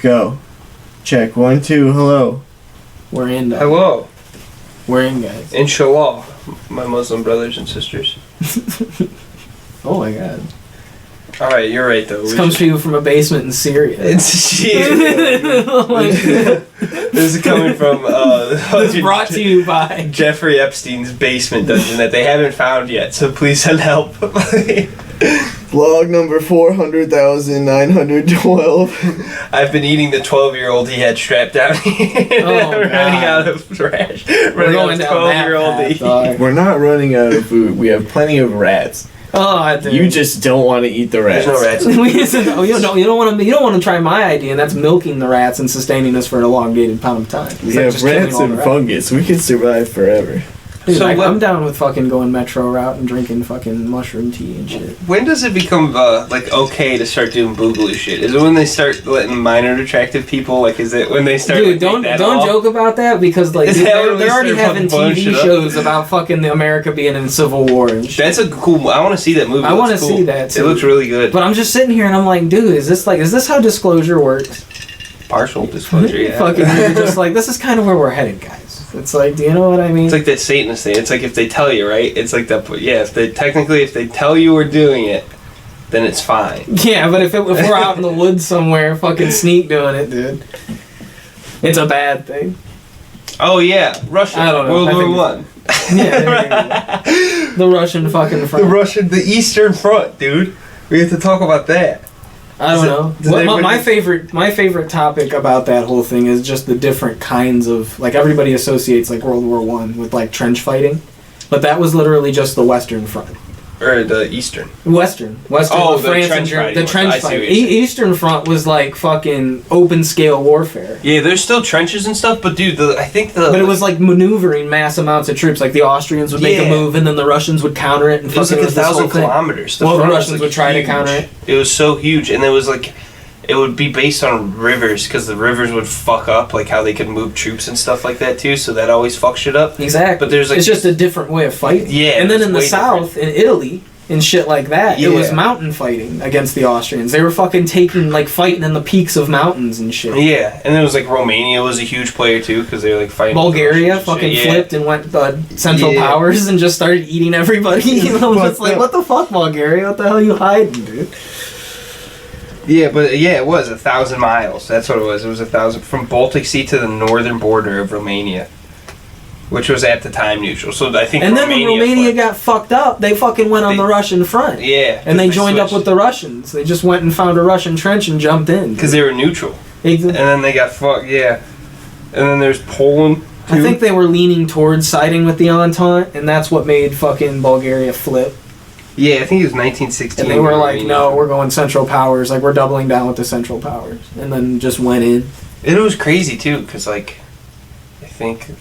go. Check. 1, 2. Hello. We're in. Hello. We're in, guys. Inshallah, my Muslim brothers and sisters. Oh my god. Alright, you're right though. This comes to you from a basement in Syria. It's This is coming from It's brought to you by Jeffrey Epstein's basement dungeon that they haven't found yet, so please send help. Vlog number 400,912. I've been eating the 12-year-old he had strapped down here. Oh, running God. out of trash. We're going down 12-year-old that path, We're not running out of food. We have plenty of rats. Oh, dude. You just don't want to eat the rats. There's no rats. You don't want to try my idea, and that's milking the rats and sustaining us for an elongated amount of time. We have rats and fungus. We can survive forever. Dude, so I'm down with fucking going metro route and drinking fucking mushroom tea and shit. When does it become okay to start doing boogaloo shit? Is it when they start letting minor attractive people? Like, is it when they start? Dude, don't joke about that because like they're already having TV shows about fucking the America being in civil war and shit. That's a cool. I want to see that movie. I want to see that too. It looks really good. But I'm just sitting here and I'm like, dude, is this how disclosure works? Partial disclosure, yeah. Fucking, you're just like, this is kind of where we're headed, guys. It's like, do you know what I mean? It's like that Satanist thing. It's like if they tell you, right? It's like that. Yeah, if they tell you we're doing it, then it's fine. Yeah, but if we're out in the woods somewhere, fucking sneak doing it, dude, it's a bad thing. Oh yeah, Russia. I don't know. World War I. Yeah, the Russian fucking front. The Eastern Front, dude. We have to talk about that. I don't know. My favorite topic about that whole thing is just the different kinds of, like, everybody associates like World War I with like trench fighting, but that was literally just the Western Front. Or the Eastern. Western. Oh, France the trench fighting. The trench fighting. Eastern Front was like fucking open scale warfare. Yeah, there's still trenches and stuff, but dude, But it was like maneuvering mass amounts of troops. Like the Austrians would make a move, and then the Russians would counter it. And it was like 1,000 kilometers. The Russians would try to counter it. It was so huge, and it was like, it would be based on rivers, because the rivers would fuck up, like how they could move troops and stuff like that too. So that always fucks shit up. Exactly. But there's like, it's just a different way of fighting. Yeah. And then in the South, in Italy, and shit like that, it was mountain fighting against the Austrians. They were fucking fighting in the peaks of mountains and shit. Yeah, and it was like Romania was a huge player too, because they were like fighting. Bulgaria fucking flipped and went Central Powers and just started eating everybody. You know, just like, what the fuck, Bulgaria? What the hell are you hiding, dude? Yeah, but it was 1,000 miles. That's what it was. It was 1,000 from Baltic Sea to the northern border of Romania, which was at the time neutral. So I think. And then when Romania got fucked up, they fucking went on the Russian front. Yeah. And they joined up with the Russians. They just went and found a Russian trench and jumped in. Because they were neutral. Exactly. And then they got fucked. Yeah. And then there's Poland. I think they were leaning towards siding with the Entente, and that's what made fucking Bulgaria flip. Yeah, I think it was 1916. And they were like, no, we're going Central Powers. Like, we're doubling down with the Central Powers. And then just went in. It was crazy, too, because, like, I think,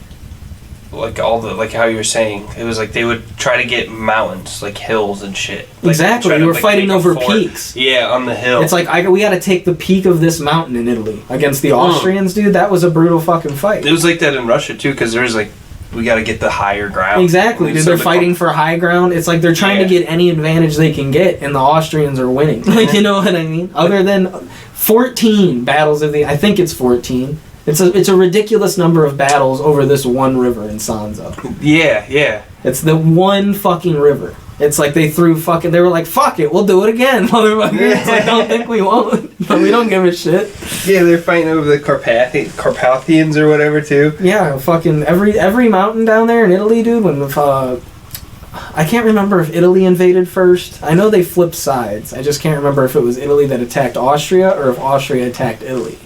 like, all the, like how you were saying, it was like they would try to get mountains, like hills and shit. Like, exactly, we were fighting over peaks. Yeah, on the hill. It's like, we gotta take the peak of this mountain in Italy against the Austrians, dude. That was a brutal fucking fight. It was like that in Russia, too, because there's, like, we got to get the higher ground. Exactly, dude. They're fighting for high ground. It's like they're trying to get any advantage they can get, and the Austrians are winning. Like, you know what I mean? Other than 14 battles I think it's 14. It's a ridiculous number of battles over this one river in Sanzo. Yeah, yeah. It's the one fucking river. It's like they were like, fuck it, we'll do it again, motherfucker. It's like, don't think we won't. But we don't give a shit. Yeah, they're fighting over the Carpathians or whatever, too. Yeah, fucking every mountain down there in Italy, dude, when I can't remember if Italy invaded first. I know they flipped sides. I just can't remember if it was Italy that attacked Austria or if Austria attacked Italy.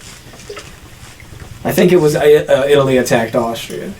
I think it was Italy attacked Austria.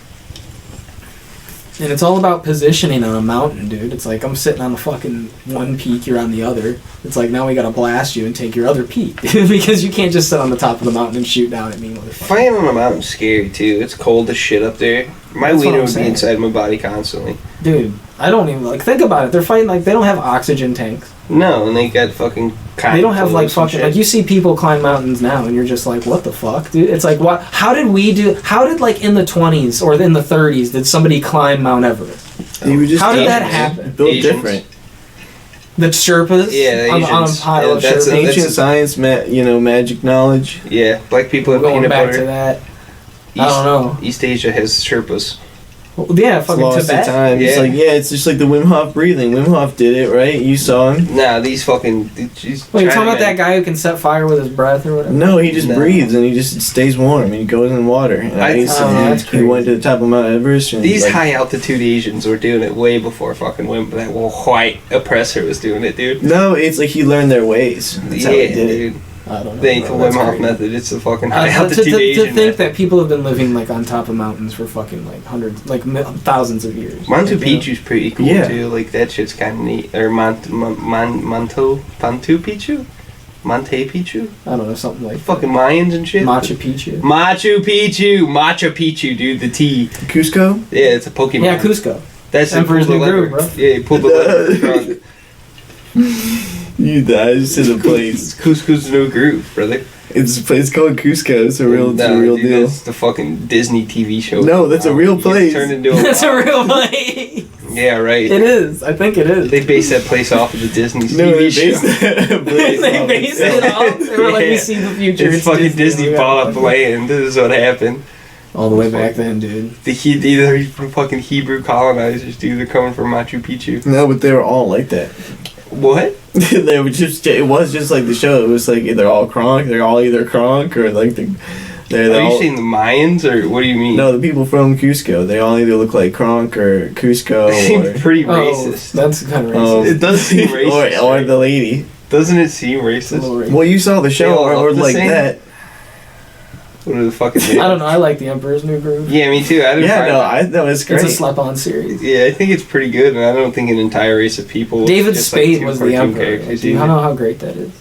And it's all about positioning on a mountain, dude. It's like, I'm sitting on the fucking one peak, you're on the other. It's like, now we gotta blast you and take your other peak. Because you can't just sit on the top of the mountain and shoot down at me, motherfucker. Fighting on a mountain's scary, too. It's cold as shit up there. My wiener would be inside my body constantly. Dude, I don't even, think about it. They're fighting, they don't have oxygen tanks. No, and they got fucking... They don't have, you see people climb mountains now, and you're just like, what the fuck, dude? It's like, what? How did, in the 20s or in the 30s, did somebody climb Mount Everest? How did that happen? Built different. The Sherpas. Yeah, the on a Asians. pile of That's Sherpas. Ancient science, magic knowledge. Yeah, black people have Going peanut back butter. to that. I don't know. East Asia has Sherpas. Well, yeah, It's fucking lost Tibet. to time. Yeah. It's just like the Wim Hof breathing. Wim Hof did it, right? You saw him. Nah, these fucking. Wait, you're talking about that guy who can set fire with his breath or whatever? No, he just No. breathes and he just stays warm and he goes in water. And I used to that's he went to the top of Mount Everest. And These like, high altitude Asians were doing it way before fucking that white oppressor was doing it, dude. No, it's like he learned their ways. That's how he did it. dude. I don't know. They ain't the bro, Wim that's Hof crazy. method. It's the fucking high To altitude Asian think method. that people have been living like on top of mountains for fucking like thousands of years. Montu Like, you know. Picchu's pretty cool Yeah. too. Like that shit's kind of neat. Or Pantu Picchu, Monte Picchu. I don't know, something like Fucking Mayans and shit. Machu Picchu. Machu Picchu, dude. The T. Cusco? Yeah, it's a Pokemon. Yeah, Cusco. That's Emperor's pulled the New lever. Groove, bro. Yeah, he pulled the lever. You guys to the place. It's Cusco's New Groove, brother. It's called Cusco. It's a real Dude, deal. That's the fucking Disney TV show. No, that's a real It gets place. Turned into a That's a real place. Yeah, right. It is. I think it is. They based that place off of the Disney No, they TV show. They based it off. They were like, we Yeah. see the future. It's fucking Disney We bought got up the land. This is what happened. all the way back then, dude. They're fucking Hebrew colonizers, dude. They're coming from Machu Picchu. No, but they were all like that. What? They were just. It was just like the show. It was like they're all Kronk. They're all either Kronk or like they're Are you all. saying the Mayans or what do you mean? No, the people from Cusco. They all either look like Kronk or Cusco It seems or. pretty Oh, racist. that's kind of racist. It does seem racist, or right? the lady. Doesn't it seem It's a little racist? racist. Well, you saw the They show all or look the like same? that. What are the fucking I don't know. I like the Emperor's New Groove. Yeah, me too. I didn't Yeah, find no, it. it's great. It's a slap-on series. Yeah, I think it's pretty good, and I don't think an entire race of people. David just like Spade two was the cartoon Emperor. characters Like, do you either. know how great that is?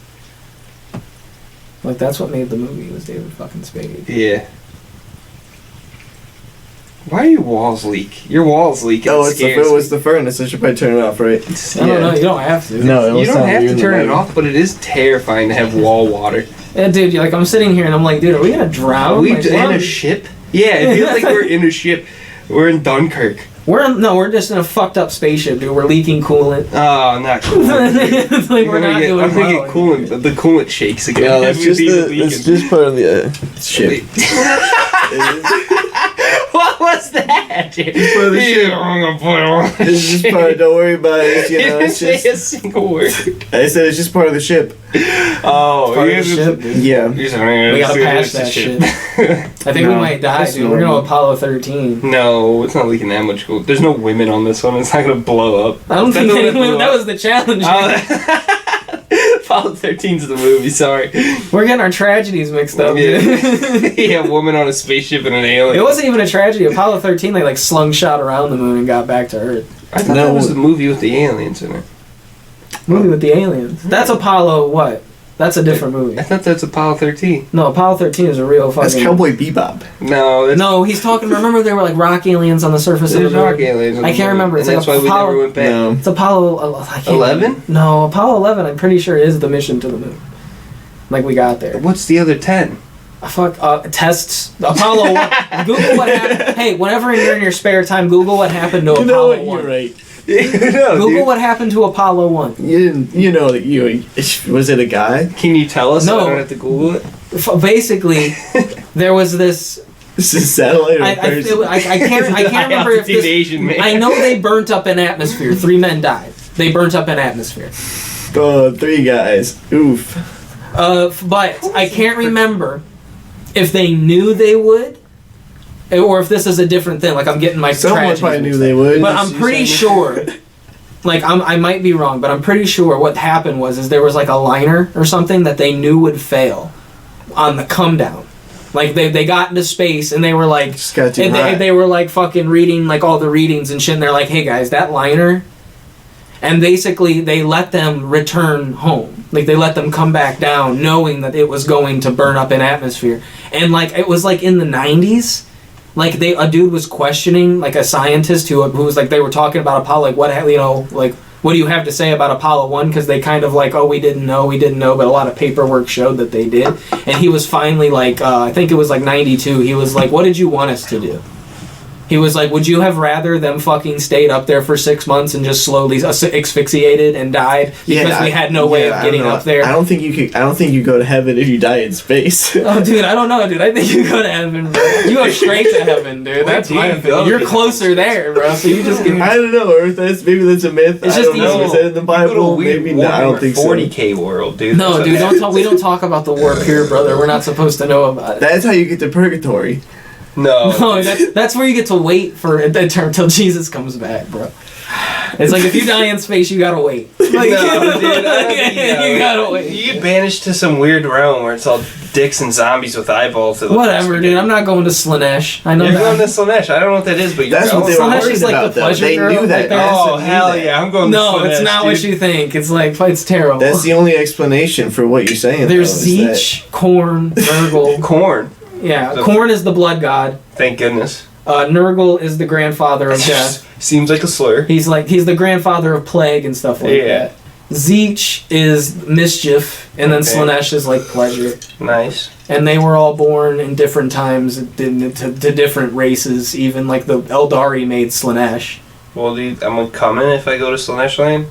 Like, that's what made the movie, was David fucking Spade. Yeah. Why are your walls leak? Your walls leak. Oh, it's the furnace. I should probably turn it off, right? I don't know. You don't have to. No, it'll You don't sound have weird to in the turn it mic. off, but it is terrifying to have wall water. Yeah, dude. Like, I'm sitting here and I'm like, dude, are we gonna drown? Are we Like, in what? a ship? Yeah, it feels like we're in a ship. We're in Dunkirk. We're just in a fucked up spaceship, dude. We're leaking coolant. Oh, not coolant. It's like we're not doing I'm gonna get well. coolant. The coolant shakes again. No, that's just Leaking. that's just part of the ship. What was that? part of the ship. It's just part. Don't worry about it. You know, didn't it's say just. a single word. I said it's just part of the ship. Oh, Part of you the ship, dude. Yeah. We gotta patch that shit. I think No, we might die, that's dude. We're gonna normal. Apollo 13. No, it's not leaking that much cool. There's no women on this one. It's not gonna blow up. I don't think That's anyone, what that was the challenge. Oh, Apollo 13's the movie. Sorry. We're getting our tragedies mixed up, Yeah. dude. Yeah, woman on a spaceship and an alien. It wasn't even a tragedy. Apollo 13, they like slung shot around the moon and got back to Earth. I thought No. that was the movie with the aliens in it. Movie with the aliens. That's Apollo what? That's a different movie. I thought that's Apollo 13. No, Apollo 13 is a real fucking. That's Cowboy Bebop. No, that's No, he's talking. Remember, there were like rock aliens on the surface of there's the moon. rock aliens. in I the can't movie, remember. It's and like that's why we Apollo- never went back. No. It's Apollo. I can't 11? remember. No, Apollo 11. I'm pretty sure is the mission to the moon. Like we got there. What's the other 10? Tests. Apollo 1. Google what happened. Hey, whenever you're in your spare time, Google what happened to You know Apollo what? 1. You're right. No, Google dude. what happened to Apollo 1. You didn't. You know that you was it a guy? Can you tell us? No. So I don't have to Google it. Basically, there was this. This is satellite or I can't remember if Altitude Asian man. I know they burnt up an atmosphere. 3 men died. They burnt up an atmosphere. Oh, 3 guys. Oof. But I can't remember if they knew they would, or if this is a different thing. Like I'm getting my Someone tragedies probably knew mixed they up. would. But I'm pretty sure. Like I might be wrong, but I'm pretty sure what happened was there was like a liner or something that they knew would fail on the come down. Like they got into space and they were like, Just got too and hot. they were like fucking reading like all the readings and shit. And they're like, hey guys, that liner. And basically, they let them return home. Like, they let them come back down, knowing that it was going to burn up an atmosphere. And, like, it was, like, in the 90s. Like, a dude was questioning, like, a scientist who was, like, they were talking about Apollo, like, what do you have to say about Apollo 1? Because they kind of, like, oh, we didn't know, but a lot of paperwork showed that they did. And he was finally, like, I think it was, like, 92, he was like, what did you want us to do? He was like, would you have rather them fucking stayed up there for 6 months and just slowly asphyxiated and died because we had no way of getting up there? I don't think you go to heaven if you die in space. Oh, dude, I don't know, dude. I think you go to heaven, bro. You go straight to heaven, dude. That's my opinion. You're closer there, bro. So you just get... I don't know. Or maybe that's a myth. It's just easier. Is that in the Bible? Maybe not. I don't think so. 40K world, dude. No, dude. We don't talk about the warp here, brother. We're not supposed to know about it. That's how you get to purgatory. No, that's where you get to wait for until Jesus comes back, bro. It's like if you die in space, you gotta wait. Like, no, dude, I don't think you gotta wait. You get banished to some weird realm where it's all dicks and zombies with eyeballs. Whatever, dude. I'm not going to Slanesh. I know you're that. going to Slanesh. I don't know what that is, but that's what they were Slanesh worried is like about. the pleasure They girl, knew that. like oh hell yeah, I'm going. No, to Slanesh, it's not dude. what you think. It's like it's terrible. That's the only explanation for what you're saying. There's Zeech, Korn, Nurgle. Corn. Yeah, Korn is the blood god. Thank goodness. Nurgle is the grandfather of death. Seems like a slur. He's the grandfather of plague and stuff like that. Zeech is mischief, and then Slanesh is like pleasure. Nice. And they were all born in different times to different races. Even like the Eldari made Slanesh. Well, dude, I'm coming if I go to Slanesh Land.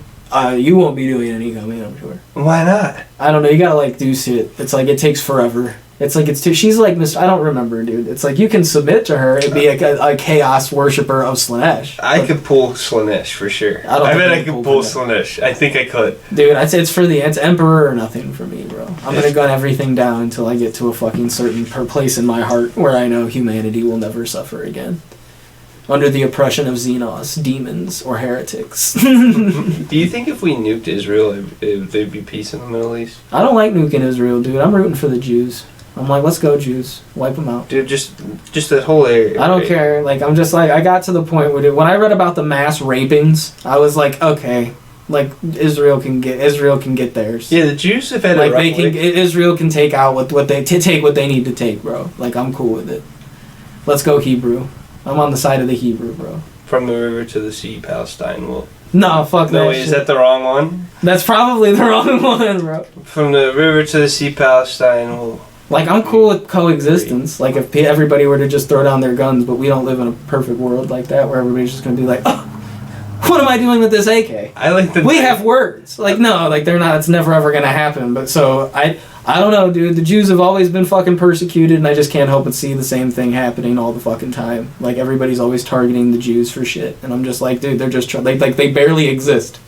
You won't be doing any coming, I'm sure. Why not? I don't know. You gotta like do shit. It's like it takes forever. It's like she's like Miss. I don't remember, dude. It's like you can submit to her and be a chaos worshiper of Slanesh. I could pull Slanesh for sure. I bet I could pull Slanesh. I think I could. Dude, I'd say it's Emperor or nothing for me, bro. I'm gonna gun everything down until I get to a fucking certain place in my heart where I know humanity will never suffer again. Under the oppression of Xenos, demons, or heretics. Do you think if we nuked Israel, there'd be peace in the Middle East? I don't like nuking Israel, dude. I'm rooting for the Jews. I'm like, let's go, Jews. Wipe them out. Dude, just that whole area. I don't care. Like, I'm just like, I got to the point where, when I read about the mass rapings, I was like, okay, like Israel can get theirs. Yeah, the Jews have had like Israel can take out what they take what they need to take, bro. Like, I'm cool with it. Let's go, Hebrew. I'm on the side of the Hebrew, bro. From the river to the sea, Palestine will. No, fuck that. No, wait, is that the wrong one? That's probably the wrong one, bro. From the river to the sea, Palestine will. Like, I'm cool with coexistence. Like, if everybody were to just throw down their guns, but we don't live in a perfect world like that where everybody's just gonna be like, oh, what am I doing with this AK? I like the. We have words. Like, no, like, they're not, it's never ever gonna happen. But so, I don't know, dude. The Jews have always been fucking persecuted, and I just can't help but see the same thing happening all the fucking time. Like, everybody's always targeting the Jews for shit. And I'm just like, dude, they're just, they barely exist.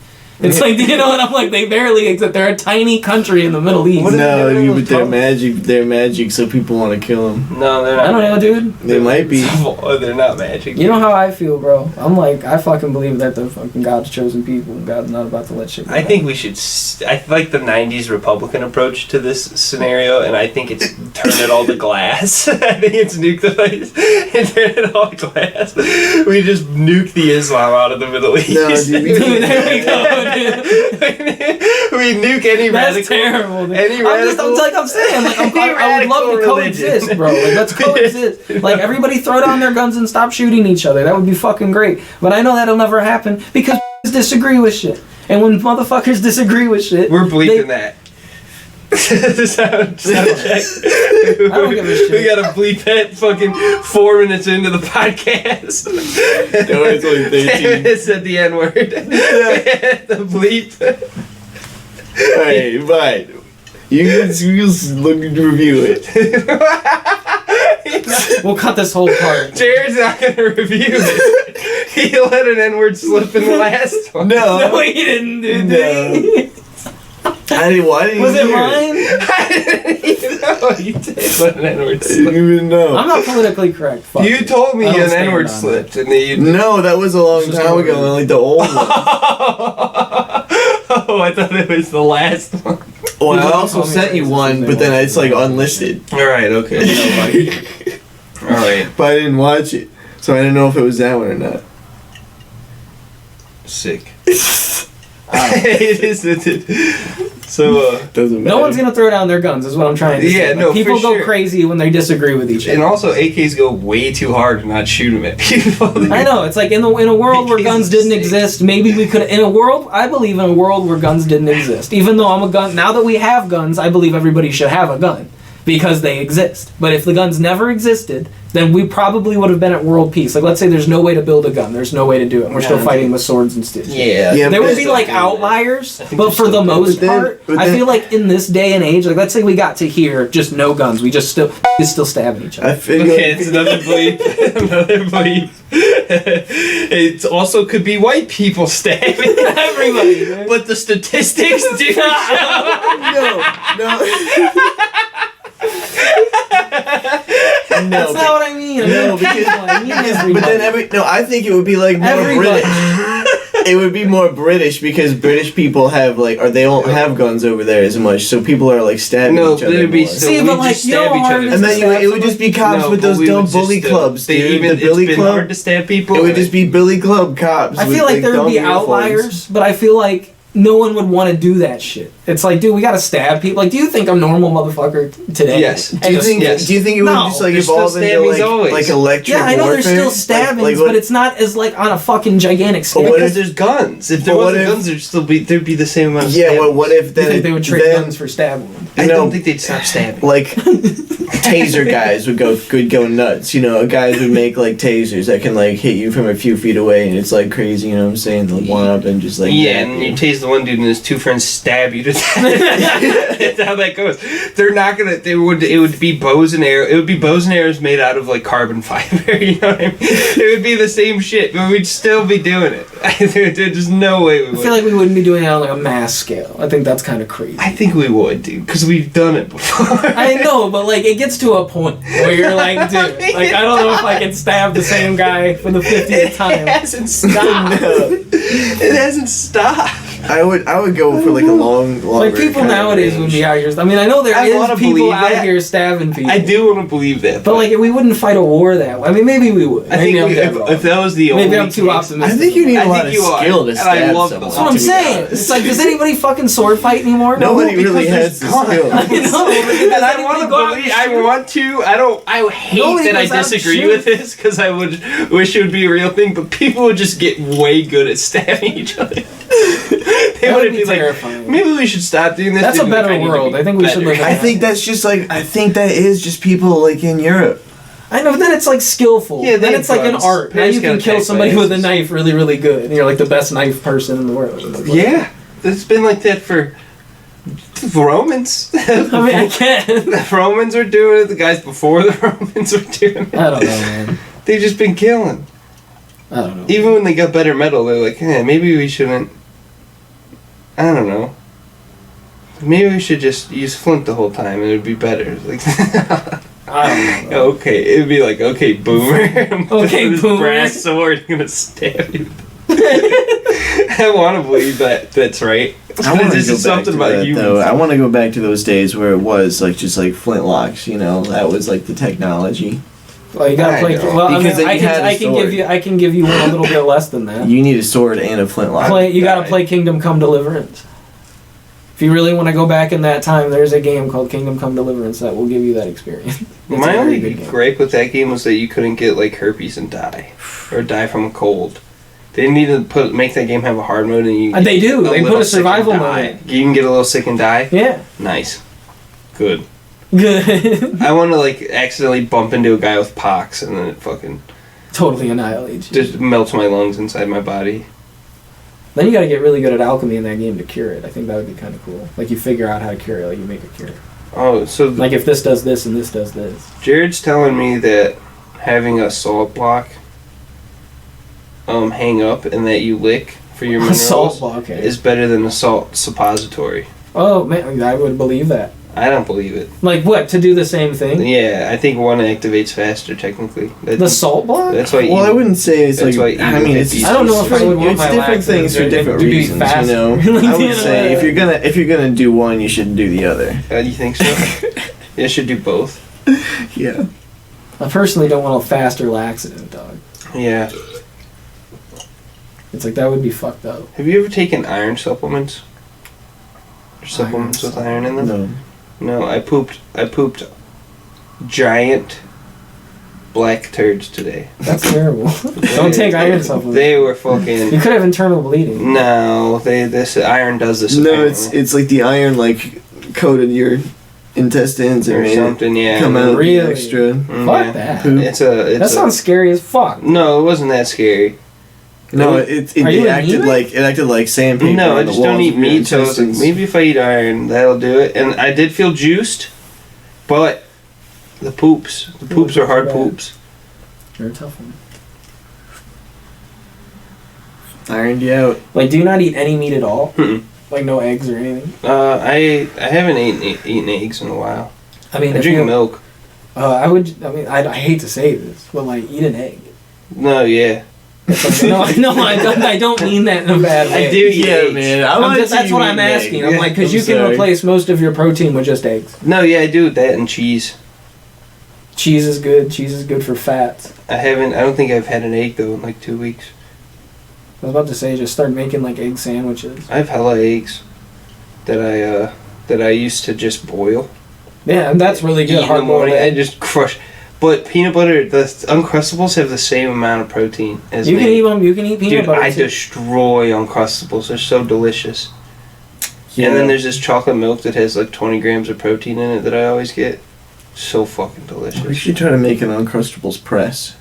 It's like, you know, and I'm like, they barely exist. They're a tiny country in the Middle East. No, but they're magic, so people want to kill them. No, they're not. I don't know, dude. They might be. They're not magic. You know how I feel, bro. I'm like, I fucking believe that they're fucking God's chosen people, and God's not about to let shit go. I think we should. I like the '90s Republican approach to this scenario, and I think it's turn it all to glass. I think it's nuke the place and turn it all to glass. We just nuke the Islam out of the Middle East. No, dude, there we go. We nuke any That's radical. terrible. Dude. Any radical. I'm saying, like, I would love to coexist, bro. Like, let's coexist. Like, everybody throw down their guns and stop shooting each other. That would be fucking great. But I know that'll never happen because disagree with shit. And when motherfuckers disagree with shit, we're bleeping that. sound check. I don't give a shit. We gotta bleep that fucking 4 minutes into the podcast. No, it's only 13. It said the N word. The bleep. Alright, but you can look and review it. We'll cut this whole part. Jared's not gonna review it. He let an N word slip in the last one. No, he didn't, dude. No. I didn't. Why didn't Was you it hear mine? I didn't even know you did let an N-word I slip. didn't even know. I'm not politically correct. Fuck You it. told me I don't an stand N-word on slipped, and then you. No, that was a long Just time go ago. ahead. Like the old one. Oh, I thought it was the last one. Well, You I don't also tell me sent you racist one, if but they then want it's like unlisted. All right, okay. All right. But I didn't watch it, so I didn't know if it was that one or not. Sick. It is. So, Doesn't matter. No one's gonna throw down their guns, is what I'm trying to say. Yeah, Like, no, people for go sure. crazy when they disagree with each and other. also AKs go way too hard to not shoot them at people. I know, it's like in a world where AKs guns is didn't sick. exist, maybe we could. I believe in a world where guns didn't exist. Even though I'm a gun, now that we have guns, I believe everybody should have a gun because they exist. But if the guns never existed, then we probably would have been at world peace. Like, let's say there's no way to build a gun. There's no way to do it. We're still fighting with swords and sticks. Yeah. There would be, like, outliers, but for the most part, I feel like in this day and age, like, let's say we got to here, just no guns. We just still stabbing each other. Okay, it's another belief. Another belief. It also could be white people stabbing Everybody, man. but the statistics do show. No, That's not what I mean. No, because but then I think it would be like more Everybody. British. It would be more British because British people have like, or they don't have guns over there as much, so people are like stabbing each other. It'd be more. See, but like, you know, And then it would just be cops with those dumb bully clubs, dude. The billy it's been club. hard to stab people. It would just be billy club cops. I with, feel like there would dumb be uniforms. outliers, but I feel like no one would want to do that shit. It's like, dude, we gotta stab people. Like, do you think a normal motherfucker today? Yes. Do you think? Yes. Do you think it would No, just like there's evolve still into stabbings always. like electric Yeah, I know there's warfare? still stabbings, Like but it's not as like on a fucking gigantic scale. what Because there's guns. If there But what wasn't if- guns, there'd be the same amount of Yeah. stabbings. Well, what if you then? think they would trade then, guns for stabbing? I No. don't think they'd stop stabbing. Like taser guys would go nuts. You know, guys would make like tasers that can like hit you from a few feet away, and it's like crazy. You know what I'm saying? They'll one up and just like Yeah, zap and you tase the one dude, and his two friends stab you to death. That's how that goes. They're not gonna. It would be bows and arrows. It would be bows and arrows made out of like carbon fiber. You know what I mean? It would be the same shit, but we'd still be doing it. There's no way we would. I feel like we wouldn't be doing it on like a mass scale. I think that's kind of crazy. I think we would, dude, because we've done it before. I know, but like it gets to a point where you're like, dude, like I don't know if I can stab the same guy for the 50th time. It hasn't stopped. It hasn't stopped. I would go for like a longer. Like people kind of nowadays range. would be out here. I mean, I know I wanna is people believe out that. here stabbing people. I do want to believe that, But like we wouldn't fight a war that way. I mean, maybe we would. I Maybe think I'm dead wrong. if that was the only Maybe I'm too case- optimistic. I think you need a I lot think of you are, skill to and I stab love someone. those. That's what I'm to be saying. honest. It's like, does anybody fucking sword fight anymore? Nobody because really there's has the guns. skill. I know. And I want to believe. I want to. I hate Nobody that I goes out disagree shooting. with this because I would wish it would be a real thing. But people would just get way good at stabbing each other. They That would wouldn't be like, terrifying. maybe we should stop doing this. That's They'd a be like, better I need to world. be I think we should better. live in I think that's just like that is just people like in Europe. I know, but then it's like skillful. Yeah, then they it's like an guns. art. Now Parents you can gotta kill take somebody with a classes. knife really, really good. And you're like the best knife person in the world. Yeah, it's been like that for the Romans. I mean, I can't. The Romans were doing it. The guys before the Romans were doing it. I don't know, man. They've just been killing. I don't know. Even when they got better metal, they're like, maybe we shouldn't. I don't know. Maybe we should just use flint the whole time and it'd be better. Like, I don't know. okay, it'd be like, okay, boomer. I'm Okay, this boomer. brass sword gonna stab you. I want to believe that that's right. I want to This go is back something to about that, humans. though. I want to go back to those days where it was like just like flintlocks. You know, that was like the technology. Well, you gotta I play. know. Well, Because I mean, then you had a I can sword. give you. I can give you one a little bit less than that. You need a sword and a flintlock. You gotta play Kingdom Come Deliverance. If you really want to go back in that time, there's a game called Kingdom Come Deliverance that will give you that experience. It's a My very only good game. gripe with that game was that you couldn't get like herpes and die, or die from a cold. They need to make that game have a hard mode, and you. They do. get They put little a sick and survival die. mode. You can get a little sick and die. Yeah. Nice, good. Good. I want to like accidentally bump into a guy with pox, and then it fucking Totally annihilates you. just melts my lungs inside my body. Then you gotta get really good at alchemy in that game to cure it. I think that would be kind of cool. Like you figure out how to cure it, like you make a cure. Oh, so Like if this does this and this does this. Jared's telling me that having a salt block hang up and that you lick for your A minerals salt block, okay. is better than a salt suppository. Oh man, I would believe that. I don't believe it. Like what? To do the same thing? Yeah, I think one activates faster technically. The salt block? That's why. Well, I wouldn't say it's That's like. why I mean, it's. even I don't know if I would want It's my different laxatives things for to different be reasons. You faster. know, Like, I would say if you're gonna do one, you should do the other. You think so? You should do both. Yeah. I personally don't want a faster laxative, dog. Yeah. It's like that would be fucked up. Have you ever taken iron supplements? Or supplements with iron in them? No. No, I pooped giant black turds today. That's terrible. Don't take iron supplements. They were You fucking. could have internal bleeding. No, this iron does this. No, apparently. it's like the iron like coated your intestines and or made something. it Yeah. come out Really? extra. Fuck that. Poop. That sounds scary as fuck. No, it wasn't that scary. No, it Are you acted like sandpaper. No, on I the just don't walls eat of your meat, so I was like, intestines. maybe if I eat iron, that'll do it. And I did feel juiced, but the poops are hard Bad. poops. You're a tough one. Ironed you out. Like, do you not eat any meat at all? Mm-mm. Like, no eggs or anything? I haven't eaten eggs in a while. I mean, I if drink you, milk. I hate to say this, but like, eat an egg. No, yeah. No, I don't mean that in a bad way. I do eat eggs. man. That's what I'm asking. I'm like, because I'm you can sorry. replace most of your protein with just eggs. No, yeah, I do that and cheese. Cheese is good. Cheese is good for fats. I don't think I've had an egg though in like 2 weeks. I was about to say, just start making like egg sandwiches. I have hella eggs that I used to just boil. Yeah, and that's really Eat good. in the Hard morning. boiled I egg. just crush. But peanut butter, the Uncrustables have the same amount of protein as You me. can eat them. You can eat peanut Dude, butter. I too. destroy Uncrustables. They're so delicious. Yeah. And then there's this chocolate milk that has like 20 grams of protein in it that I always get. So fucking We delicious. should try to make an Uncrustables press.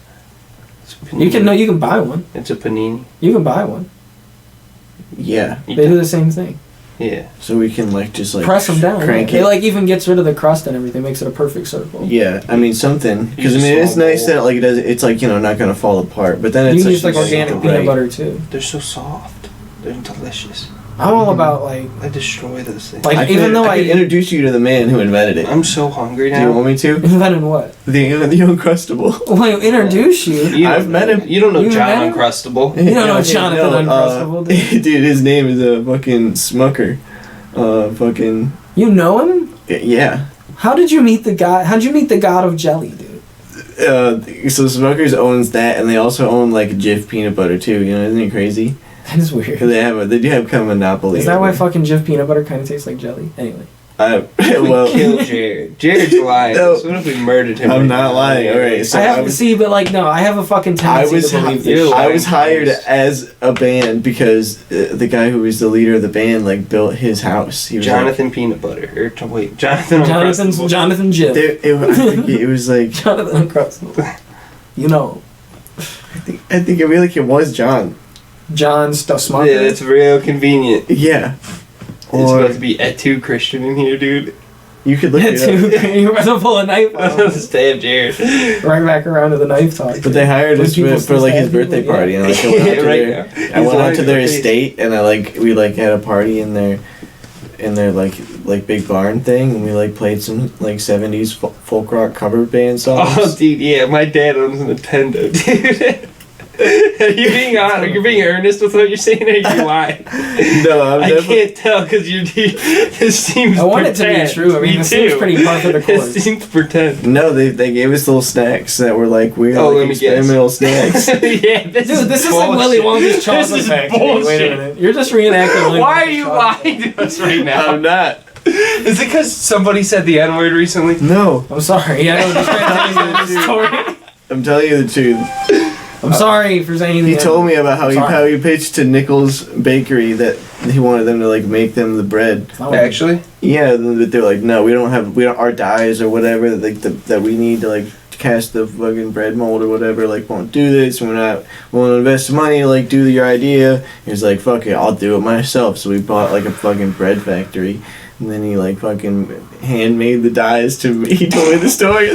It's a panini. You can buy one. It's a panini. You can buy one. Yeah. You They do can- the same thing. Yeah. So we can just Press them down. crank It it. like even gets rid of the crust and everything, makes it a perfect circle. Yeah, I mean something. Because I Use a mean it's small nice bowl. that like it does. It's like not gonna fall apart. But then You it's can use like just organic right. peanut butter too. They're so soft. They're delicious. I'm all about like I destroy those things. Like, I even could, though I could introduce you to the man who invented it. I'm so hungry Do you now. want me to? invented what? The Uncrustable. Well, introduce you. I've met him. You don't know You met John him? Uncrustable. You don't know Jonathan Uncrustable, dude. Dude, his name is fucking Smucker. Fucking You know him? yeah. How did you meet the god? How'd you meet the god of jelly, dude? So Smuckers owns that, and they also own like Jif peanut butter too. You know, isn't it crazy? That is weird. They do have kind of a monopoly. Is that why over it. fucking Jif peanut butter kind of tastes like jelly? Anyway. Well, Kill Jared. Jared's lying. No. So what if we murdered him? I'm right not now? lying. All right, so I have to see, but like, no, I have a fucking tendency to believe this. I lying was hired first. as a band because the guy who was the leader of the band like built his house. He was Jonathan Peanut Butter. Wait, Jonathan Uncrustable. Jonathan Jif. I think it was like Jonathan Uncrustable. You know, I think it really it was John. John Stussmucker. Yeah, that's real convenient. Yeah. It's Or about to be et Christian in here, dude. you could look it up. You're about to pull a knife I'm gonna out. stab Jared. Right back around to the knife talk. But they hired When us people for like his stab birthday people, party, yeah. and like I went out to Right their, now. I He's went out lying to in their your face. estate, and we had a party in their like big barn thing, and we like played some like 70s folk rock cover band songs. Oh, dude, yeah, my dad owns a Nintendo, dude. Are you being honest? You're being earnest with what you're saying, or are you lying? No, I'm I definitely. can't tell because this seems. I want it to be pretend. true. I mean, Me this seems too. pretty par for the course. It seems pretend. No, they gave us little snacks that were like weird, Oh, like let me guess. experimental snacks. Yeah, this Dude, this is like Willy Wonka's chocolate This is factory. bullshit. Wait a minute. You're just reenacting Willy Why are Wonka's you chocolate lying to us right now? I'm not. Is it because somebody said the N word recently? No, I'm sorry. I don't just trying to tell you the story. I'm telling you the truth. I'm sorry for saying He that. told me about how Sorry. he pitched to Nichols Bakery that he wanted them to like make them the bread. Oh, Actually, Yeah, but they're like, no, we don't our dyes or whatever that we need to like cast the fucking bread mold or whatever. Like, won't do this. We won't invest money. Like, do your idea. He was like, fuck it, I'll do it myself. So we bought like a fucking bread factory. And then he like fucking handmade the dyes to me. He told me the story.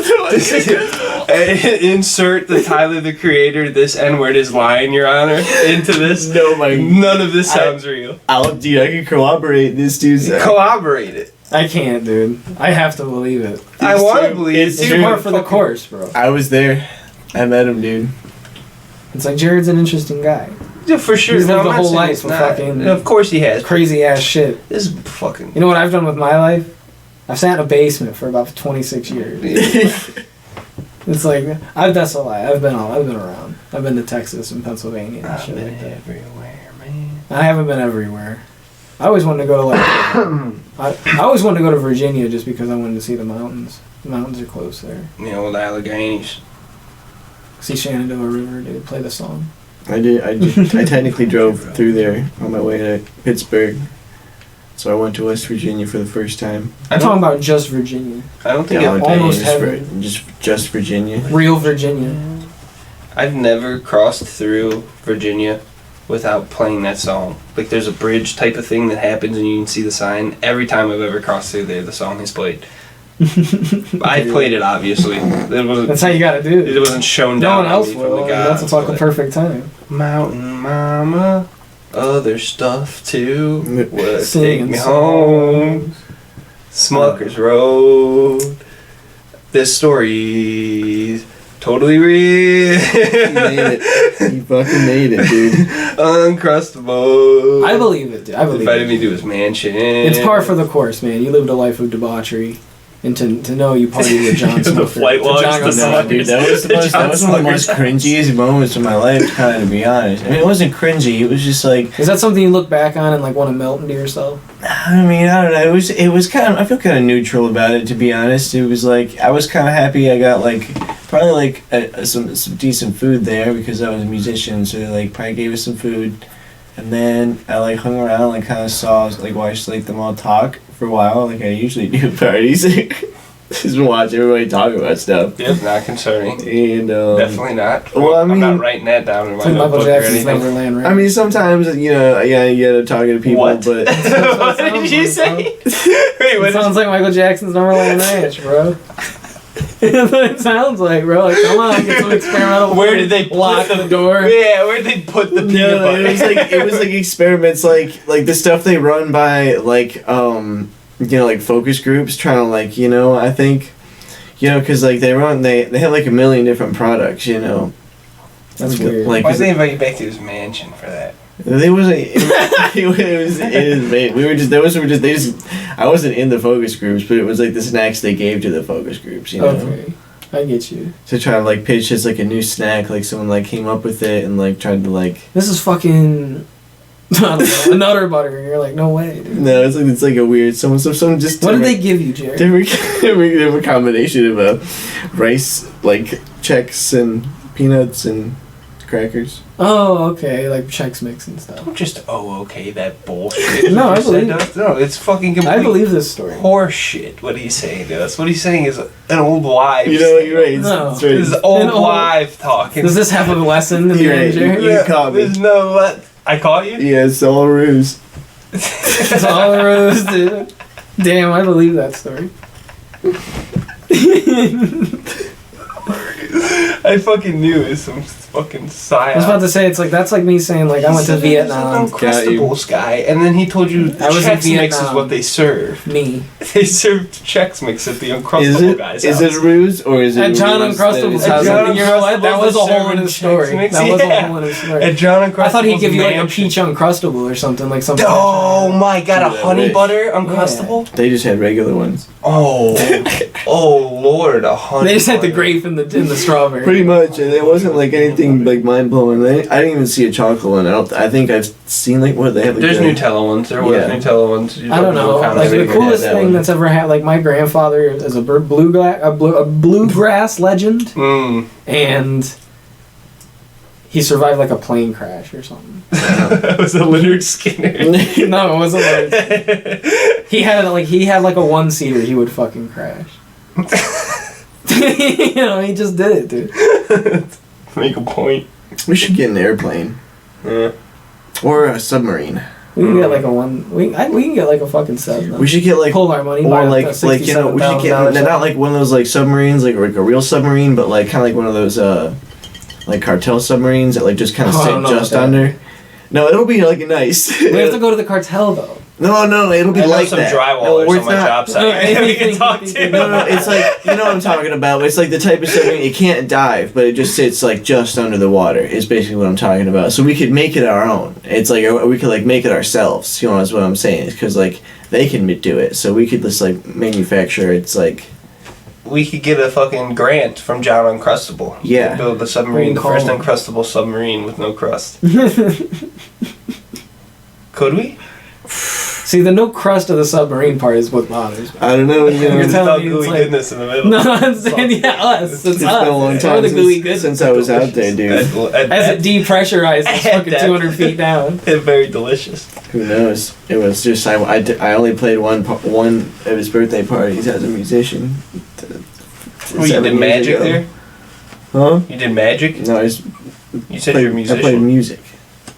insert the Tyler the Creator. This N word is lying, Your Honor. Into this. No, my None of this sounds real. dude, I can corroborate this dude's. Collaborate it. I can't, dude. I have to believe it. I want to believe It's it. It's true. par for the course, bro. I was there. I met him, dude. It's like Jared's an interesting guy. Yeah, for sure. He's lived I'm a not whole saying life it's with not. fucking- Of course he has. Crazy ass shit. This is fucking. You know what I've done with my life? I've sat in a basement for about 26 years. It's like that's a lie. I've been around. I've been to Texas and Pennsylvania and I've shit been like that. everywhere, man. I haven't been everywhere. I always wanted to go to like I always wanted to go to Virginia just because I wanted to see the mountains. The mountains are close there. The old Alleghenies. See Shenandoah River, dude. Play the song. I technically drove through there on my way to Pittsburgh. So I went to West Virginia for the first time. I'm talking about just Virginia. I don't think Yeah, I've almost just, heaven. just Virginia. Real Virginia. I've never crossed through Virginia without playing that song. Like, there's a bridge type of thing that happens and you can see the sign. Every time I've ever crossed through there, the song is played. I played it, obviously. That's how you gotta do It it. wasn't shown No down one on else me from will. the I mean, gods. that's a fucking but- perfect time. Mountain Mama, other stuff too. Would Singing take me songs. home. Smucker's Road. This story's totally real. You made it. You fucking made it, dude. Uncrustable. I believe it, dude. I believe Invited it. me to his mansion. It's par for the course, man. You lived a life of debauchery. And to know you partied with John The Smoker. flight To logs, John the Smoker. song. Dude, that was one of the most cringiest moments of my life, kind of, to be honest. I mean, it wasn't cringy. It was just like, Is that something you look back on and like want to melt into yourself? I mean, I don't know. It was kind of. I feel kind of neutral about it, to be honest. It was like I was kind of happy. I got like probably like some decent food there because I was a musician, so they like probably gave us some food. And then I like hung around, like kind of saw, like watched like them all talk for a while, like I usually do at parties. Just watch everybody talk about stuff. Yep, not concerning. And Definitely not. well, I I'm not mean- writing that down in my It's like Michael notebook or Jackson's anything. Neverland, right? I mean, sometimes yeah, you gotta talk to people, What? but What did you say? Wait, it what? sounds like Michael Jackson's Neverland Ranch, bro. That's what it sounds like, bro. Like, come on, get some experimental. Where did they lock put the door? Yeah, where did they put the peanut no, butter? it was like experiments, like the stuff they run by like like focus groups, trying to like I think. Because like they have like a million different products, That's weird. Like, Why did they invite you back to his mansion for that? they wasn't. It was made. We were just. Those were just. They just. I wasn't in the focus groups, but it was like the snacks they gave to the focus groups. Okay, I get you. To try to like pitch as like a new snack, like someone like came up with it and like tried to like. This is fucking. I don't know, Nutter butter, and you're like, no way, dude. No, it's like a weird. Some just. What did they give you, Jerry? Different combination of rice, like Chex and peanuts and crackers. Oh, okay, like Chex Mix and stuff. Don't just okay that bullshit. No, I You said believe that. No, it's fucking complete I believe this story. horse shit. What he's saying to us. What he's saying is an old wife. You're right. No. It's right. This is An old old- wife talking. Does this have a lesson in the You're end, right. Jerry? You caught me. There's no what? I caught you? Yeah, it's all a ruse. It's all a rose, dude. Damn, I believe that story. I fucking knew it was some fucking psyop. I was about to say, it's like, that's like me saying, like, I went to Vietnam. Uncrustables guy, and then he told you I was in Chex Mix is Vietnam. what they serve. Me. They served Chex Mix at the Uncrustable Is it guy's is house. it a ruse or is it At a John ruse Uncrustable's that house. is- John You know what? That was a Uncrustables whole in serving his story. Chex Mix? That was a Yeah. whole in his story. At John Uncrustable's I thought he'd give you like a mansion. peach Uncrustable or something, like something. Oh my god, Dude, a I honey wish. butter Uncrustable? They just had regular ones. Oh, oh lord, a honey They just had the butter. grape and the strawberry. Pretty much, and it wasn't like anything like mind blowing. I didn't even see a chocolate one. I think I've seen like what they have. Like There's the- Nutella ones. There was Yeah. Nutella ones. You I don't know. kind of Like the never had coolest that thing one. that's ever had. Like my grandfather is a bluegrass legend, Mm. and he survived like a plane crash or something. That was a Leonard Skinner. No, it wasn't. Like, he had like a one seater. He would fucking crash. He just did it, dude. Make a point. We should get an airplane or a submarine. We can get like a one. We can get like a fucking Cessna. We should get like pull our money. or buy like we should get $67,000 not like one of those like submarines like a real submarine, but like kind of like one of those like cartel submarines that like just kind of Oh, I sit don't know just about that. under. No, it'll be like nice. We have to go to the cartel though. No, it'll be I know like some that. drywallers no, on my job No, site. We anything- can talk to. No, it's like you know what I'm talking about. It's like the type of submarine it can't dive, but it just sits like just under the water. Is basically what I'm talking about. So we could make it our own. It's like we could like make it ourselves. You know, is what I'm saying. Because like they can do it, so we could just like manufacture. It's like We could get a fucking grant from John Uncrustable. Yeah. We could build the submarine, We the can first call him. Uncrustable submarine with no crust. Could we? See, the no crust of the submarine part is what bothers me. I don't know. You know, You're It's telling all me gooey it's like- goodness in the middle. No, I'm saying, yeah, us. It's it's been us. a long We're time the gooey goodness. since I was out there, dude. As it depressurizes fucking that- 200 feet down. It's very delicious. Who knows? It was just I only played one of his birthday parties as a musician. Oh, you did magic there? Huh? You did magic? No, I just You said played, you're a I musician. played music.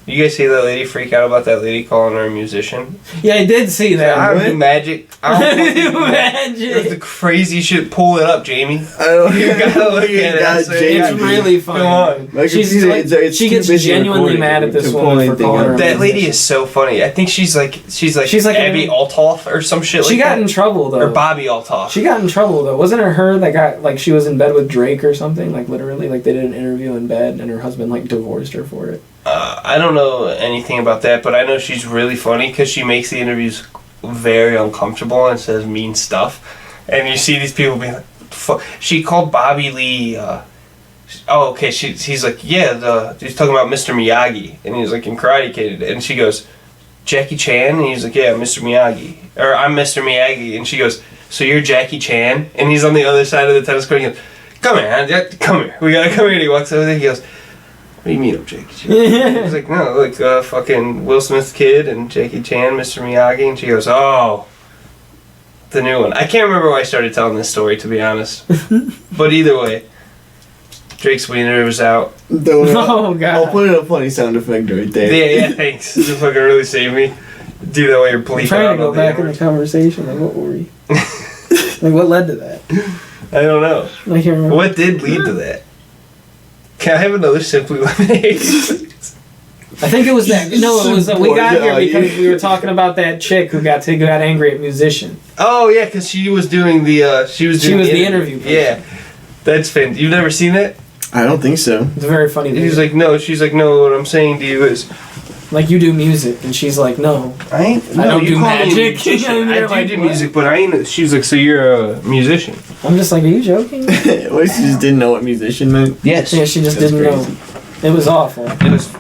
You guys see that lady freak out about that lady calling her a musician? Yeah, I did see that. I don't do magic. I don't do fucking do magic. It's the crazy shit. Pull it up, Jamie. I don't. You gotta look at it. God, Jamie. It's really funny. Come on. Like, She's like, it's she too gets busy genuinely recording mad at this to pull woman for anything calling up. her. That lady is so funny. I think she's like She's like Abby Altoff or some shit She like got that. in trouble though. Or Bobby Altoff. She got in trouble though. Wasn't it her that got like she was in bed with Drake or something? Like literally, like they did an interview in bed and her husband like divorced her for it. I don't know anything about that, but I know she's really funny because she makes the interviews very uncomfortable and says mean stuff. And you see these people being like, she called Bobby Lee. Oh, okay. He's like, yeah. He's talking about Mr. Miyagi, and he's like in Karate Kid, and she goes, Jackie Chan, and he's like, yeah, Mr. Miyagi, or I'm Mr. Miyagi, and she goes, so you're Jackie Chan, and he's on the other side of the tennis court. And he goes, come here, come here. We gotta come here. And he walks over there. He goes, what do you mean I'm Jackie Chan? He's like, no, like fucking Will Smith's kid and Jackie Chan, Mr. Miyagi, and she goes, oh, the new one. I can't remember why I started telling this story, to be honest. But either way, Drake's wiener was out. Oh god. I'll put in a funny sound effect right there. Yeah, thanks. This fucking really saved me. Do that while you're I'm bleeping trying out to go on the back in the N-word. conversation. Like, what were we? Like, what led to that? I don't know. I can't remember. What did lead to that? Can I have another Simply Lemonade? I think it was that. No, it was we got here Yeah, because we were talking about that chick who got angry at musician. Oh yeah, because she was doing the She was the interview person. Yeah, that's fantastic. You've never seen that? I don't think so. It's a very funny. He's Video. like, no. She's like, no. What I'm saying to you is, Like you do music, and she's like, no. I ain't. I don't you do call me a magic. musician. And I you're do like, do what? music, but I ain't. She's like, so you're a musician? I'm just like, are you joking? What, she just didn't know what musician meant? Yes. Yeah, she just That's didn't crazy. know. It was awful, It was.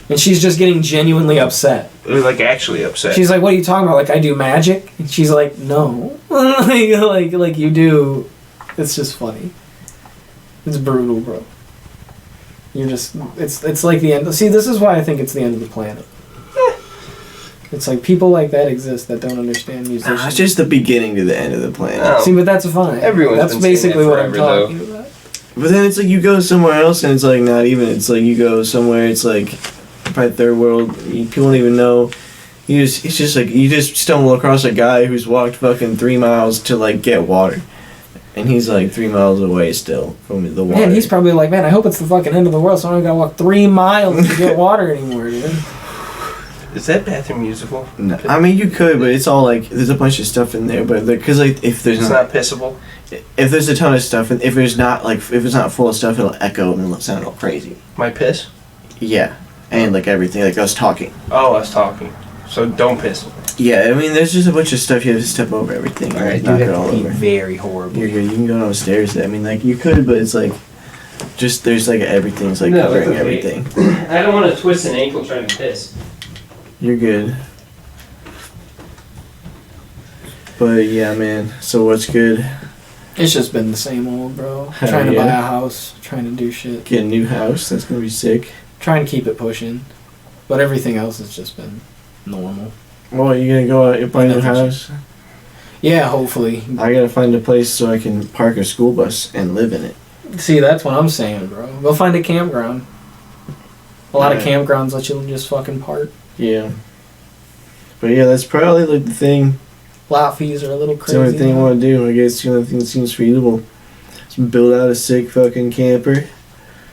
and she's just getting genuinely upset. It was like actually upset. She's like, "What are you talking about? Like I do magic?" And she's like, "No, like you do." It's just funny. It's brutal, bro. You're just it's like the end. See, this is why I think it's the end of the planet. It's like people like that exist that don't understand musicians. It's just the beginning to the end of the planet. Oh. See, but that's fine. Everyone's That's been saying basically that what I'm forever, talking about. But then it's like you go somewhere else and it's like not even. It's like you go somewhere. It's like probably third world. People don't even know. It's just like you just stumble across a guy who's walked fucking 3 miles to like get water, and he's like 3 miles away still from the water. Man, he's probably like, man, I hope it's the fucking end of the world, so I don't gotta walk 3 miles to get water anymore, dude. Is that Bathroom Musical? No, I mean you could, but it's all like there's a bunch of stuff in there. But because like if there's It's not, not pissable. if there's a ton of stuff, and if there's not like if it's not full of stuff, it'll echo and it'll sound all crazy. My piss? Yeah, and like everything, like us talking. Oh, I was talking. So don't piss. Yeah, I mean there's just a bunch of stuff you have to step over everything. and Alright, knock you it have all to pee over. very horribly. You're good. You can go downstairs. I mean, like you could, but it's like just there's like everything's like No, covering that's okay. everything. I don't want to twist an ankle trying to piss. You're good. But yeah, man. So what's good? It's just been the same old, bro. Hell Trying to buy yeah. a house, trying to do shit, Get a new house. That's gonna be sick. trying to keep it pushing. But everything else has just been normal. Well, you gonna go out and buy a new Nothing house? Yeah, hopefully. I gotta find a place so I can park a school bus and live in it. See, that's what I'm saying, bro. Go find a campground. A lot of Yeah. campgrounds let you just fucking park. Yeah. But yeah, that's probably like the thing. Lot fees are a little It's crazy. the only thing I now. want to do. I guess it's the only thing that seems feasible. Just build out a sick fucking camper.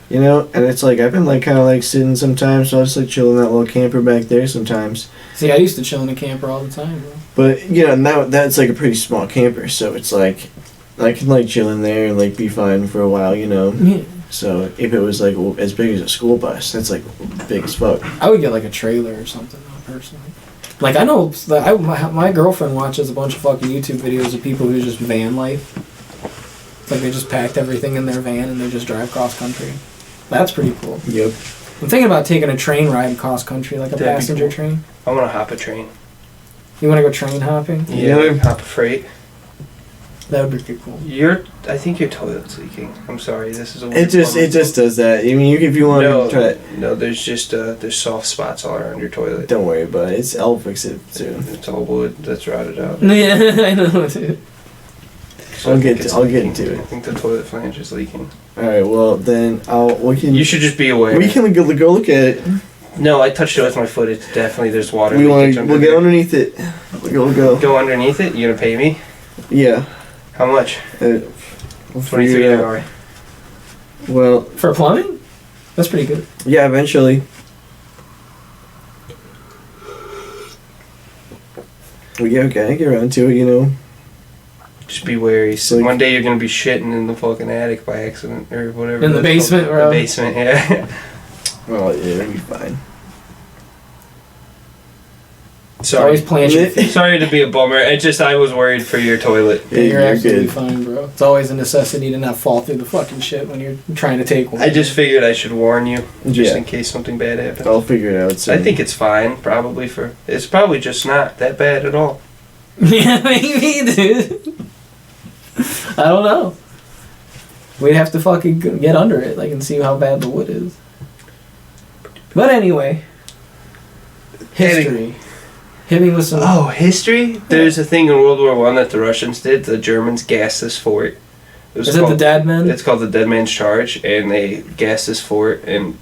You know, and it's like I've been like kind of like sitting sometimes, so I just like chilling that little camper back there sometimes. See, I used to chill in a camper all the time, bro. But you know, now that's like a pretty small camper, so it's like I can like chill in there and like be fine for a while, you know. Yeah. So if it was like as big as a school bus, that's like big as fuck. I would get like a trailer or something, though, personally. Like, I know that my girlfriend watches a bunch of fucking YouTube videos of people who just van life. It's like they just packed everything in their van and they just drive cross country. That's pretty cool. Yep. I'm thinking about taking a train ride cross country, like a That'd be passenger cool. train. I want to hop a train. You want to go train hopping? Yeah, hop a freight. That would be pretty cool. I think your toilet's leaking. I'm sorry. This is a It just does that. I mean, if you want to try it. No, there's just there's soft spots all around your toilet. Don't worry about it. I'll fix it soon. It's all wood that's rotted out. Yeah, I know, dude. So I'll get into it. I think the toilet flange is leaking. All right. Well, then You should just be aware. We can go look at it. No, I touched it with my foot. It's definitely there's water. We'll get underneath it. We'll go. Go underneath it. You gonna pay me? Yeah. How much? We'll 23 an hour. Well, For plumbing? That's pretty good. yeah. Eventually. Well, yeah. Okay. I get around to it. You know. Just be wary. So one day you're gonna be shitting in the fucking attic by accident or whatever. In the basement, bro. The basement, yeah. Well, yeah, it'll be fine. Sorry. Always Sorry to be a bummer. I was worried for your toilet. Yeah, you're absolutely good. fine, bro. It's always a necessity to not fall through the fucking shit when you're trying to take one. I just figured I should warn you, just Yeah. in case something bad happens. I'll figure it out soon. I think it's fine, probably it's probably just not that bad at all. Yeah, maybe, dude. I don't know. We'd have to fucking get under it, and see how bad the wood is. But anyway, history. Hit me with some. Oh, history? There's a thing in World War I that the Russians did. The Germans gassed this fort. Is it the Dead Men? It's called the Dead Man's Charge, and they gassed this fort and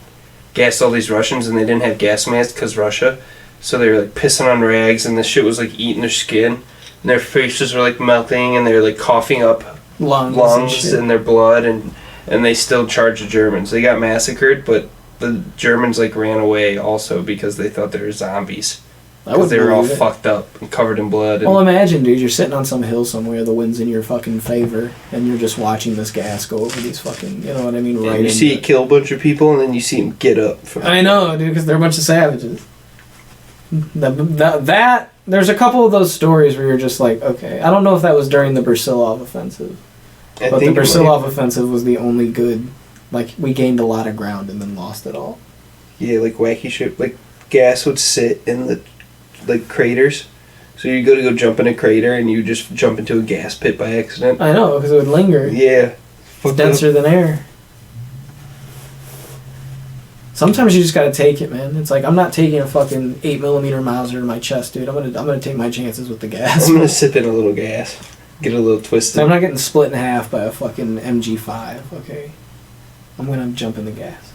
gassed all these Russians, and they didn't have gas masks because Russia. So they were pissing on rags, and the shit was eating their skin, and their faces were melting, and they were coughing up lungs and their blood, and they still charged the Germans. They got massacred, but the Germans ran away also because they thought they were zombies. Because they were all fucked up and covered in blood. Well, imagine, dude, you're sitting on some hill somewhere, the wind's in your fucking favor, and you're just watching this gas go over these fucking, you know what I mean, right? And you see it kill a bunch of people, and then you see them get up. I know, dude, because they're a bunch of savages. There's a couple of those stories where you're just okay, I don't know if that was during the Brusilov offensive, but the Brusilov offensive was the only good, we gained a lot of ground and then lost it all. Yeah, wacky shit. Gas would sit in the craters, so you go jump in a crater and you just jump into a gas pit by accident. I know, because it would linger. Yeah, it's denser than air. Sometimes you just gotta take it, man. It's I'm not taking a fucking 8mm Mauser to my chest, dude. I'm gonna take my chances with the gas. I'm gonna sip in a little gas, get a little twisted. I'm not getting split in half by a fucking MG5. Okay, I'm gonna jump in the gas.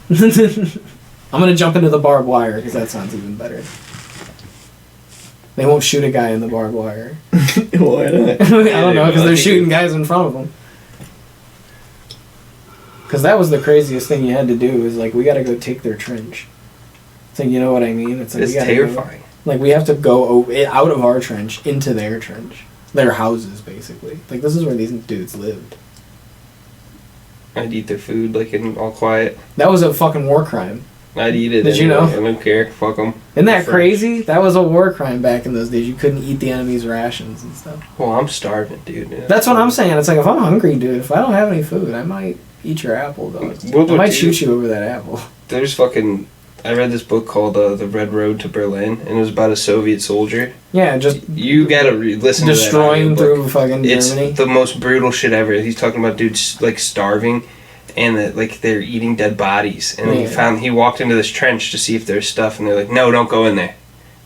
I'm gonna jump into the barbed wire because that sounds even better. They won't shoot a guy in the barbed wire. Why not? I don't know, because they're shooting guys in front of them. Because that was the craziest thing you had to do, is we gotta go take their trench. It's you know what I mean? It's it's terrifying. We have to go out of our trench into their trench. Their houses, basically. This is where these dudes lived. I'd eat their food, in all quiet. That was a fucking war crime. I'd eat it. Did you know? I don't care. Fuck them. Isn't that crazy? That was a war crime back in those days. You couldn't eat the enemy's rations and stuff. Well, I'm starving, dude. Yeah. That's what I'm saying. It's if I'm hungry, dude, if I don't have any food, I might eat your apple, though. I might shoot you over that apple. There's I read this book called The Red Road to Berlin, and it was about a Soviet soldier. Yeah, just... You gotta listen to that. Destroying through fucking Germany. It's the most brutal shit ever. He's talking about dudes, starving, and that they're eating dead bodies. And he walked into this trench to see if there's stuff, and they're like, no, don't go in there.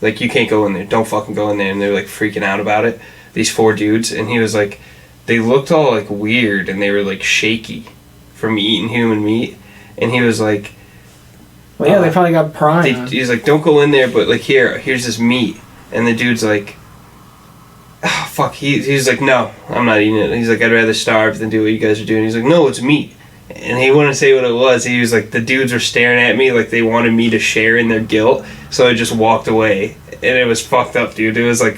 You can't go in there. Don't fucking go in there. And they're, freaking out about it. These 4 dudes. And he was like, they looked all, weird, and they were, shaky from eating human meat. And he was like... Well, yeah, they probably got prime. He's like, don't go in there, but, here's this meat. And the dude's like... Oh, fuck. He's like, no, I'm not eating it. He's like, I'd rather starve than do what you guys are doing. He's like, no, it's meat. And he wouldn't say what it was. He was like, the dudes were staring at me like they wanted me to share in their guilt. So I just walked away. And it was fucked up, dude. It was I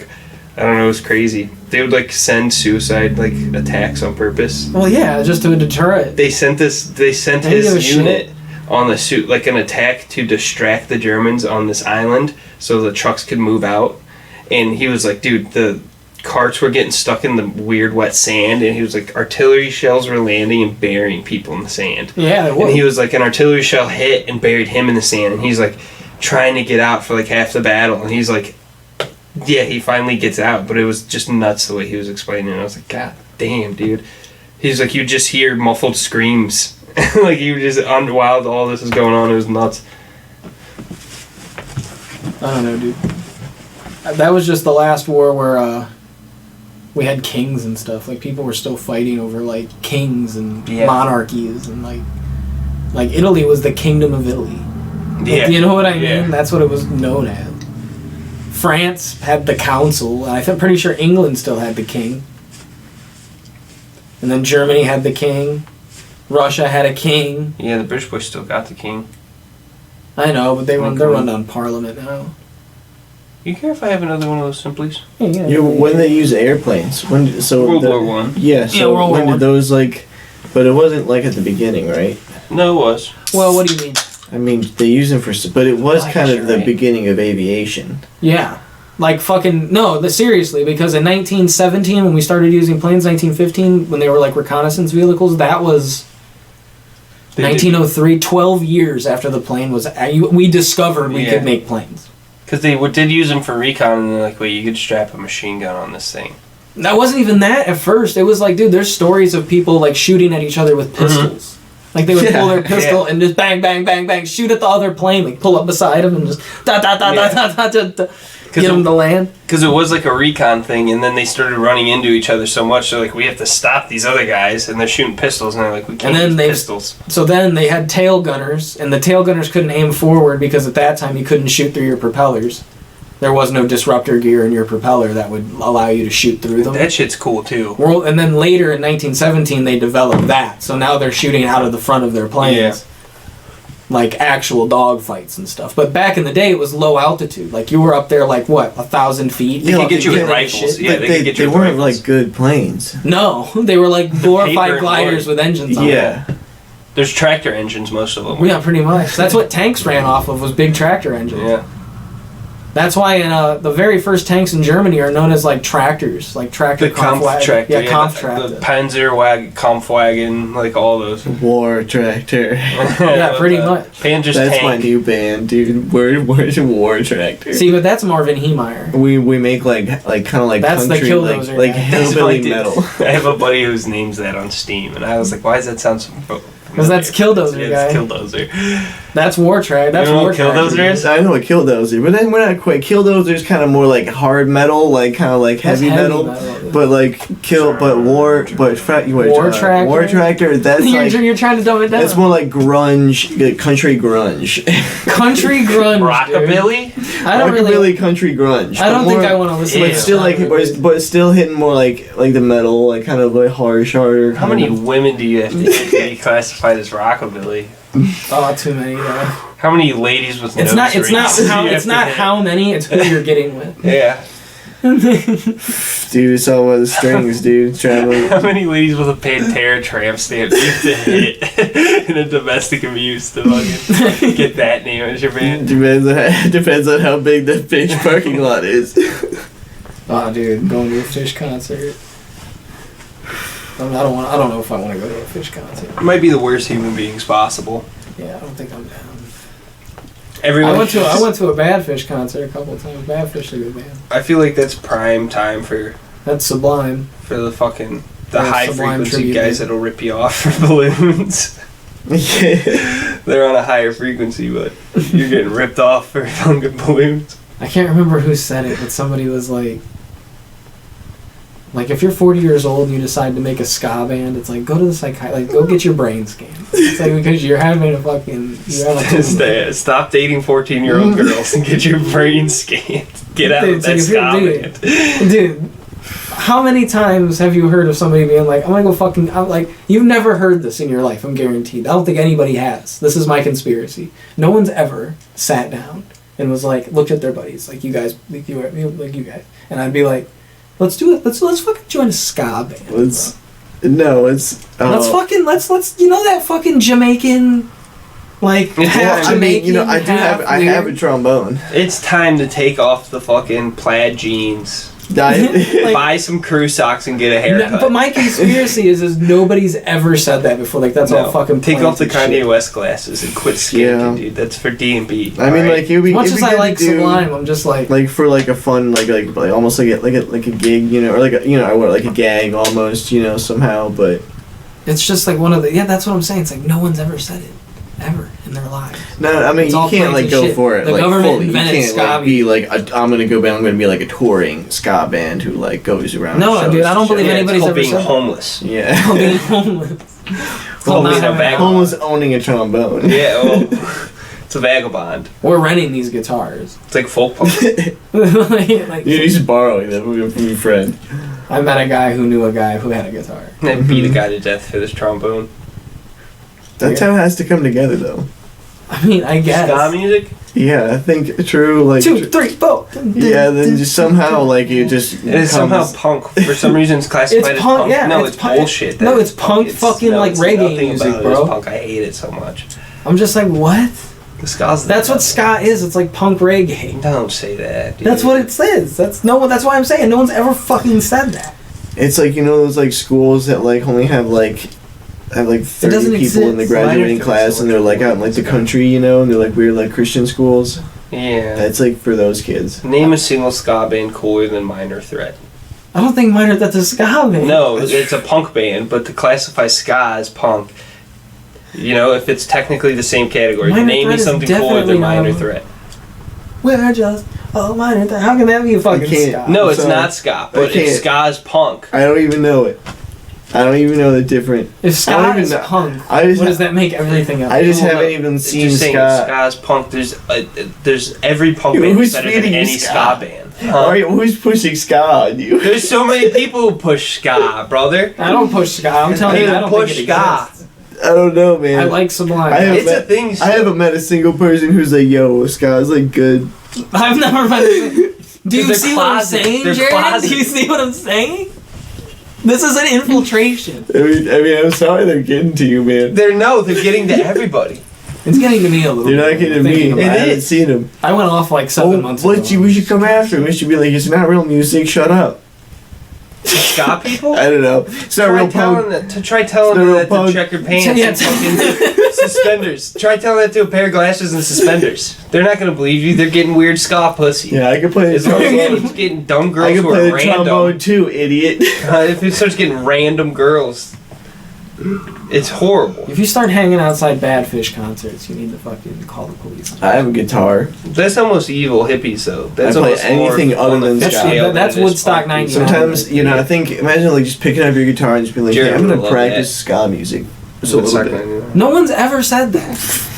don't know, it was crazy. They would send suicide attacks on purpose. Well, yeah, just to deter it. They sent his unit on the suit, an attack to distract the Germans on this island so the trucks could move out. And he was like, dude, the carts were getting stuck in the weird wet sand, and he was like, artillery shells were landing and burying people in the sand. Yeah, they were. And he was like, an artillery shell hit and buried him in the sand, and he's trying to get out for half the battle, and he's like, Yeah, he finally gets out, but it was just nuts the way he was explaining it. I was like, God damn, dude. He's like, you just hear muffled screams. Like, you just, while all this is going on, it was nuts. I don't know, dude. That was just the last war where we had kings and stuff. Like, people were still fighting over, like, kings and monarchies. And, like, Italy was the kingdom of Italy. Yeah. You know what I mean? That's what it was known as. France had the council, and I'm pretty sure England still had the king. And then Germany had the king. Russia had a king. Yeah, the British boys still got the king. I know, but they're run on Parliament now. You care if I have another one of those simplies? Yeah. When they use airplanes? World War One. Yeah, so World when War did those, like... But it wasn't, like, at the beginning, right? No, it was. Well, what do you mean? I mean, they use them for... But it was kind of the right. beginning of aviation. Yeah. Like fucking... No, seriously, because in 1917, when we started using planes, 1915, when they were like reconnaissance vehicles, that was... 1903, 12 years after the plane was... We discovered we could make planes. Because they did use them for recon, and they're like, wait, you could strap a machine gun on this thing. That wasn't even that at first. It was like, dude, there's stories of people like shooting at each other with pistols. Like they would pull their pistol and just bang, bang, bang, bang, shoot at the other plane, like pull up beside them and just get them to land. Because it was like a recon thing, and then they started running into each other so much, they're like, we have to stop these other guys, and they're shooting pistols, and they're like, we can't use pistols. So then they had tail gunners, and the tail gunners couldn't aim forward because at that time you couldn't shoot through your propellers. There was no disruptor gear in your propeller that would allow you to shoot through them. That shit's cool, too. And then later in 1917, they developed that. So now they're shooting out of the front of their planes. Yeah. Like actual dogfights and stuff. But back in the day, it was low altitude. Like you were up there like, what, 1,000 feet? They could get you with rifles. Yeah, they could get you with rifles. They weren't like good planes. No, they were like glorified gliders with engines on them. Yeah. There's tractor engines, most of them. Yeah, pretty much. That's what tanks ran off of, was big tractor engines. Yeah. That's why the very first tanks in Germany are known as like tractors, like tractor. The Kampftractor. Yeah, Kampftractor. The Panzerwagen, Kampfwagen, like all those. War tractor. Yeah, pretty much. Panzer's That's tank. my new band, dude. Where's War Tractor? See, but that's Marvin Heemeyer. We make like kind of like that's country, the Killdozer, like hillbilly metal. I have a buddy whose name's that on Steam, and I was like, why does that sound so familiar? Because that's Killdozer, guy. It's Killdozer. That's War Tractor. That's War Tractor. Killdozer is? I know what Killdozer, but then we're not quite. Killdozer is kind of more like hard metal, like kind of like heavy metal. But like War Tractor. War Tractor. That's you're trying to dumb it down. That's more like grunge, like country grunge. Country grunge. Rockabilly. I don't really country grunge. I don't think I want to listen. But still like, but it's still hitting more like the metal, like kind of like harder. How many women do you have to get to be classified as rockabilly? Oh, too many. How many ladies with it's nose not. It's rings not how many. It's who you're getting with. Yeah. Dude, it's all about the strings, dude. Traveling. How many ladies with a Pantera tramp stamp do you have to hit in a domestic abuse to fucking get that name as your band? Depends on how big the Fish parking lot is. Oh, dude, going to a Fish concert. I don't know if I want to go to a Fish concert. It might be the worst human beings possible. Yeah, I don't think I'm down. I went to a Bad Fish concert a couple of times. Bad Fish is a good band. I feel like that's prime time for That's Sublime. For the high frequency guys band. that'll rip you off for balloons. Yeah. They're on a higher frequency, but you're getting ripped off for fucking balloons. I can't remember who said it, but somebody was like, if you're 40 years old and you decide to make a ska band, it's like, go to the psychiatrist, go get your brain scanned. It's like, because you're having a fucking... Stop dating 14-year-old girls and get your brain scanned. Get out of that ska band. Dude, how many times have you heard of somebody being like, I'm gonna go fucking... you've never heard this in your life, I'm guaranteed. I don't think anybody has. This is my conspiracy. No one's ever sat down and was like, looked at their buddies, like you guys. And I'd be like, let's do it. Let's fucking join a ska band. Let's you know that fucking Jamaican, half Jamaican. I have a trombone. It's time to take off the fucking plaid jeans Diet. Buy some crew socks and get a haircut. But my conspiracy is nobody's ever said that before. Like that's all fucking. Take off the planted Kanye shit. West glasses and quit skinking, dude. That's for D&B. I mean, like As much as I like Sublime, I'm just like for like a fun like almost like a gig, you know, or like a, you know, like a gag almost, you know, somehow. But it's just like one of the that's what I'm saying. It's like no one's ever said it ever in their lives. no, I mean It's you all can't like planted go shit. for it The like government fully. You invented can't ska like be like I'm gonna be like a touring ska band who like goes around. No, shows dude, I don't and believe shit. anybody's it's called ever being said that. homeless. Yeah. Being homeless. It's called not being a having vagabond. Homeless owning a trombone. Yeah, well, it's a vagabond. We're renting these guitars. It's like folk punk. like, You're just borrowing them from your friend. I met a guy who knew a guy who had a guitar. And beat a guy to death for this trombone. That's how it has to come together, though. I mean, I guess. Ska music? Yeah, I think true. Like 2, 3, 4. Yeah, then just somehow like it just. It is somehow punk. For some reason, it's classified It's as punk, punk. yeah, No, it's it's punk. bullshit. No, That it's is punk fucking, like, it's reggae nothing music, about it bro. is punk. I hate it so much. I'm just like, what? The ska's That's what ska is. It's like punk reggae. Don't say that, dude. That's what it says. That's why I'm saying no one's ever fucking said that. It's like, you know, those like schools that like only have like 30 doesn't people in the exist. graduating Mine class, and they're like out in like the country, you know, and they're like weird like Christian schools. Yeah. That's like for those kids. Name a single ska band cooler than Minor Threat. I don't think that's a ska band. No, it's a punk band, but to classify ska as punk, you know, if it's technically the same category, Minor name me Threat is something cooler definitely than Minor not- Threat. We're just minor. How can that be a fucking can't- ska? No, I'm it's sorry. not ska, but can't. if ska is punk, I don't even know it. I don't even know the different. If I ska don't even is know. punk, I just what does that make everything else? I just Hold haven't up. even It's seen just saying ska. ska is punk. There's every punk band Who's is better than feeding you any ska? ska band. Alright, who's pushing ska on you? There's so many people who push ska, brother. I don't push ska. I'm telling you, I don't Push think it ska. exists. I don't know, man. I like Sublime. I have It's a thing. I haven't met a single person who's like, yo, ska's like good. I've never met. Do you They're see what I'm closet. saying, They're Jared? closet. Do you see what I'm saying? This is an infiltration. I mean, I'm sorry they're getting to you, man. They're getting to everybody. It's getting to me a little. They're not bit. getting to Thinking me. I about haven't is. seen them. I went off like 7 months ago. We should come after him. We should be like, it's not real music. Shut up. Ska people? I don't know. It's not real punk. Try telling It's not them real that to punk. checkered pants Yeah, and fucking suspenders. Try telling that to a pair of glasses and suspenders. They're not gonna believe you. They're getting weird ska pussy. Yeah, I can play the As long as trombone. it's getting dumb I girls can who play are the trombone random. too, idiot. If it starts getting random girls, it's horrible. If you start hanging outside Badfish concerts, you need to fucking call the police. I have a guitar. That's almost evil hippies though. That's I play almost more anything other on the than fish ska. scale That's than it is Woodstock punk. 99. Sometimes, you know, I think, imagine like just picking up your guitar and just being like, Jared hey, I'm would gonna love practice that. ska music. Just a little Woodstock bit. 99. No one's ever said that.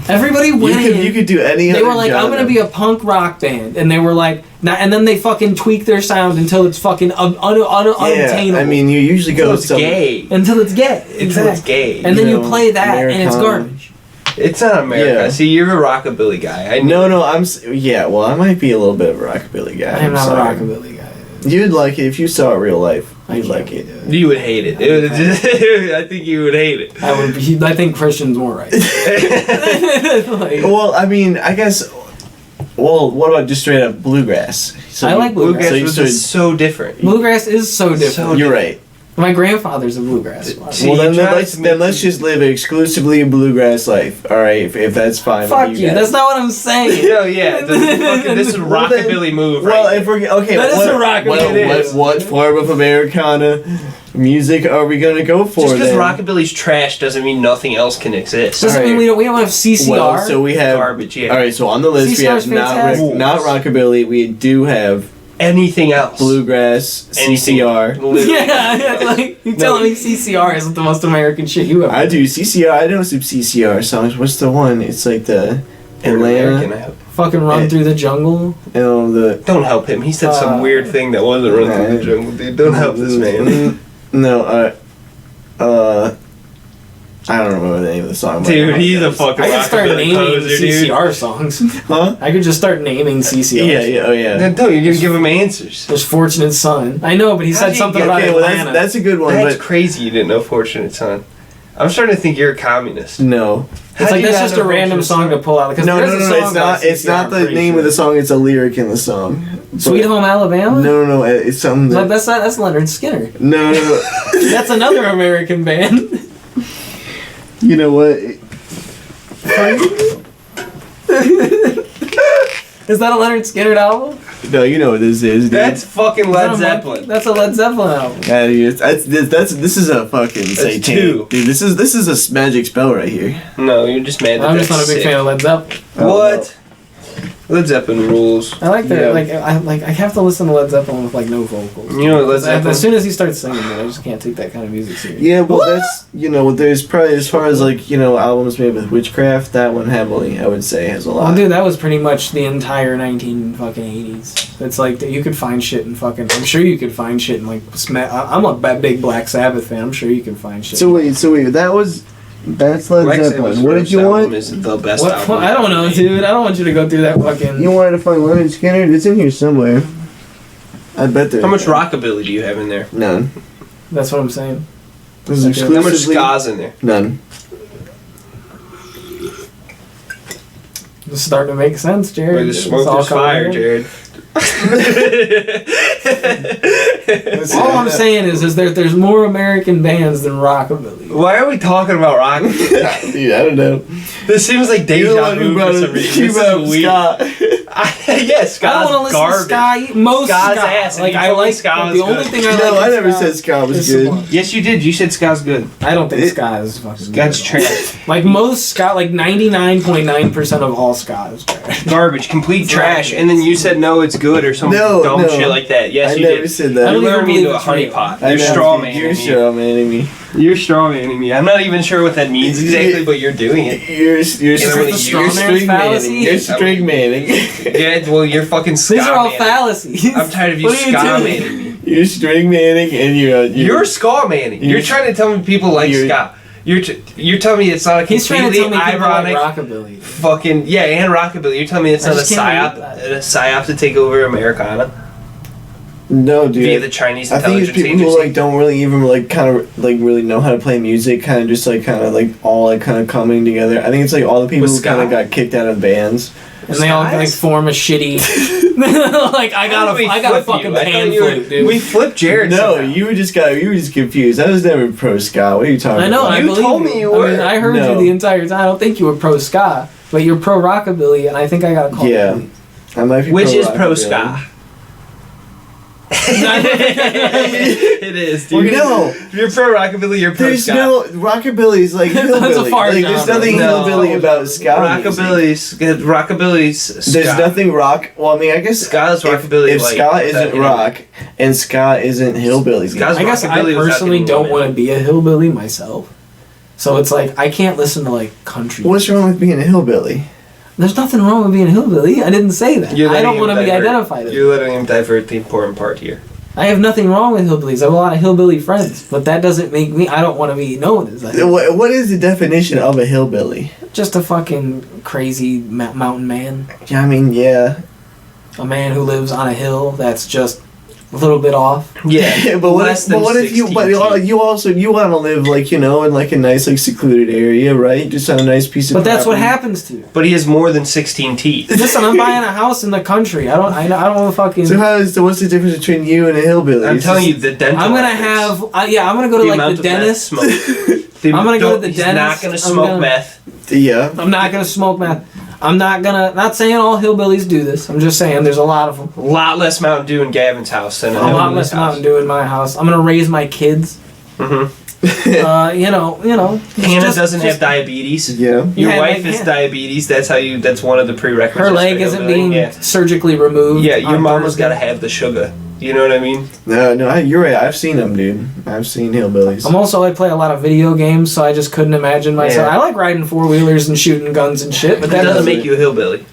Everybody went in. You could do any They other were like, I'm genre. gonna be a punk rock band, and they were like, and then they fucking tweak their sound until it's fucking unattainable. Yeah, I mean, you usually go Until with it's some. gay. until it's gay. Until it's gay. And then You you know, play that, and it's Americana. garbage. It's not America. Yeah. See, you're a rockabilly guy. I know. No, yeah, well, I might be a little bit of a rockabilly guy. I am not sorry. a rockabilly guy. You'd like it if you saw it real life. I You'd can't like do it. it. You would hate it. It would just, I think you would hate it. I would. I think Christian's more right. Like, Well, I mean, I guess. Well, what about just straight up bluegrass? So I like bluegrass. Bluegrass So you was so different. bluegrass is so different. So You're right. My grandfather's a bluegrass. See, Well, then you tried let's to make just live exclusively a bluegrass life. All right, if that's fine. Fuck with you. guys. That's not what I'm saying. No, yeah. This is a Well, then- rockabilly move, Well, right? if we're okay, That is what, a rockabilly. what, It is. what form of Americana music are we gonna go for? Just because then? rockabilly's trash doesn't mean nothing else can exist. Doesn't mean we don't have CCR. Well, so we have Garbage, yeah. All right, so on the list we CCR's have fantastic. not rockabilly. We do have Anything else. bluegrass, Anything. CCR. Literally. Yeah, like you telling me CCR isn't the most American shit you ever. I do CCR. I know some CCR songs. What's the one? It's like the American, Atlanta. I hope. Fucking run through the jungle. You know the. Don't help him. He said some weird thing that wasn't run through the jungle, dude. Don't help this man. No, I don't remember the name of the song. but I know Dude, how it he's a goes. fucking I could start rockabilly naming poser, dude. CCR songs. Huh? I could just start naming CCR. Yeah, oh yeah. No, you're gonna give him answers. There's Fortunate Son. I know, but he How'd said you something get- about Okay, well Atlanta. that's a good one, That's but crazy you didn't know Fortunate Son. I'm starting to think you're a communist. No. It's like that's just a random song to pull out. No, it's not. It's not the name of the song. It's a lyric in the song. Sweet Home Alabama. No. It's something. Like that's Leonard Skinner. No. That's another American band. You know what? Is that a Leonard Skinner album? No, you know what this is, dude. That's fucking Led Zeppelin. That's a Led Zeppelin album. This is a fucking satanic. Two. Dude, this is a magic spell right here. No, you're just mad that I'm that's just not a big sick. fan of Led Zeppelin. What? Led Zeppelin rules. I like their Yeah. I have to listen to Led Zeppelin with like no vocals. You know what Led Zeppelin? As soon as he starts singing, I just can't take that kind of music seriously. Yeah, well, that's there's probably as far as like albums made with witchcraft, that one heavily I would say has a lot. Well, dude, that was pretty much the entire 1980s. It's like you could find shit in fucking. I'm sure you could find shit in like. I'm a big Black Sabbath fan. I'm sure you can find shit. So wait, that's Led Black Zeppelin. Sabbath's What did first you album want? is the best What? album. I don't know, dude. I don't want you to go through that fucking. You wanted to find Leonard Skinner? It's in here somewhere. I bet there. How much rockabilly do you have in there? None. That's what I'm saying. This is Okay. How much exclusively ska's in there? none. It's starting to make sense, Jared. Where the It's smoke all is fire, coming in. Jared. All I'm saying is there's more American bands than rockabilly. Why are we talking about rock? Dude, I don't know. This seems like deja vu for some reason. This is weird. Yes, I don't want Ska's to listen garbage. to ska. Most Ska's ska. ass, and Like you I told me like ska but was the only good. thing I like. No, I in never ska said ska was is good. Sublime. Yes, you did. You said Ska's good. I don't think ska is fucking. That's good at all. trash. Like most ska, like 99.9% of all ska is trash. Garbage, complete It's trash. not- And then you said no, it's good or some No, dumb no. shit like that. Yes, I you never did. said I that. don't You even lured me believe into a it's real. honeypot. I You're know, straw dude, You're manning me. straw manning me. You're straw manning me. I'm not even sure what that means exactly, but you're doing it. You're Is it the straw man's string fallacy? manning. You're string manning. Yeah, well, you're fucking ska These are all manning. fallacies. I'm tired of you What are ska doing? manning me. You're string manning and You're ska manning. You're trying to tell me people like You're- ska. You're telling me it's not a He's trying to completely tell me people like ironic rockabilly. fucking and rockabilly. You're telling me it's I not a just can't psyop, believe a psyop to take over Americana No, dude. via the Chinese I think it's intelligence people who agency. like don't really even like kind of like really know how to play music, kind of just like kind of like all like kind of coming together. I think it's like all the people With who kind ska? of got kicked out of bands. And they all like Skies? form a shitty. Like I got We a flip fucking you. I thought pan you were- flute, dude. We flipped Jared. No, somehow. you were just confused. I was never pro ska. What are you talking I know. about? I You believe told me you were. I mean, I heard No. you the entire time. I don't think you were pro ska, but you're pro rockabilly, and I think I got called. Yeah. I might be Which pro is pro rockabilly. ska? It is, Well, dude. no. If you're pro rockabilly, you're pro There's ska. no rockabilly's like That's a hillbilly. far Like, there's genre. nothing No. hillbilly about ska. music. Rockabilly's ska. There's nothing rock. Well, I mean, I guess Ska is if, rockabilly. if like, ska isn't that, you know, rock and ska isn't hillbilly, Ska's I guess I rockabilly without personally getting don't women. want to be a hillbilly myself, so it's like I can't listen to like country. what's wrong with being a hillbilly? There's nothing wrong with being a hillbilly. I didn't say that. You're I don't letting want to him be divert. identified as. You're letting him divert the important part here. I have nothing wrong with hillbillies. I have a lot of hillbilly friends, but that doesn't make me. I don't want to be known as a What is the definition of a hillbilly? just a fucking crazy mountain man, Yeah, I mean, yeah. a man who lives on a hill that's just a little bit off. Yeah, but what less if, but than what if you? 16 But feet. you also want to live like in like a nice like secluded area, right? Just on a nice piece of. But that's what property. happens to. But he has more than 16 teeth. Listen, I'm buying a house in the country. I don't want to fucking. So what's the difference between you and a hillbilly? I'm It's telling just- you, the dental. I'm gonna efforts. have. I'm gonna go to The like amount the of meth dentist. smoke. I'm gonna go to the He's dentist. not gonna I'm smoke gonna- meth. Yeah. I'm not gonna smoke meth. I'm not gonna. Not saying all hillbillies do this. I'm just saying there's a lot of them. A lot less Mountain Dew in Gavin's house than A lot less Mountain Dew in my house. I'm gonna raise my kids. Mm-hmm. You know. Hannah just- doesn't just- have diabetes. Yeah. Your Yeah, wife like, has yeah. diabetes. That's how you. That's one of the prerequisites. Her leg for isn't hillbilly. being Yeah. surgically removed. Yeah, your on mama's Thursday. got to have the sugar. You know what I mean? No, you're right. I've seen them, dude. I've seen hillbillies. I play a lot of video games, so I just couldn't imagine myself. Yeah. I like riding 4-wheelers and shooting guns and shit, but That that doesn't doesn't make you a hillbilly.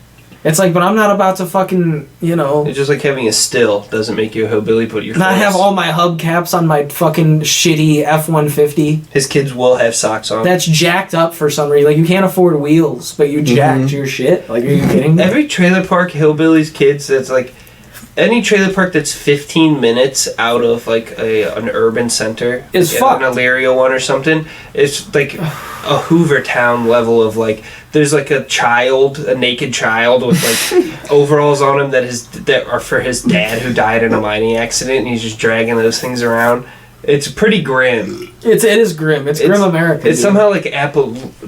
It's like, but I'm not about to fucking, It's just like having a still doesn't make you a hillbilly. But your not have friends- all my hubcaps on my fucking shitty F-150. His kids will have socks on. That's jacked up for some reason. Like, you can't afford wheels, but you jacked your shit. Like, are you kidding me? Every trailer park hillbilly's kids. That's like any trailer park that's 15 minutes out of like an urban center, is like fucked. An Elyria one or something, it's like a Hoover Town level of like there's like a naked child with like overalls on him that are for his dad who died in a mining accident, and he's just dragging those things around. It's pretty grim. It is grim. It's grim America. It's somehow like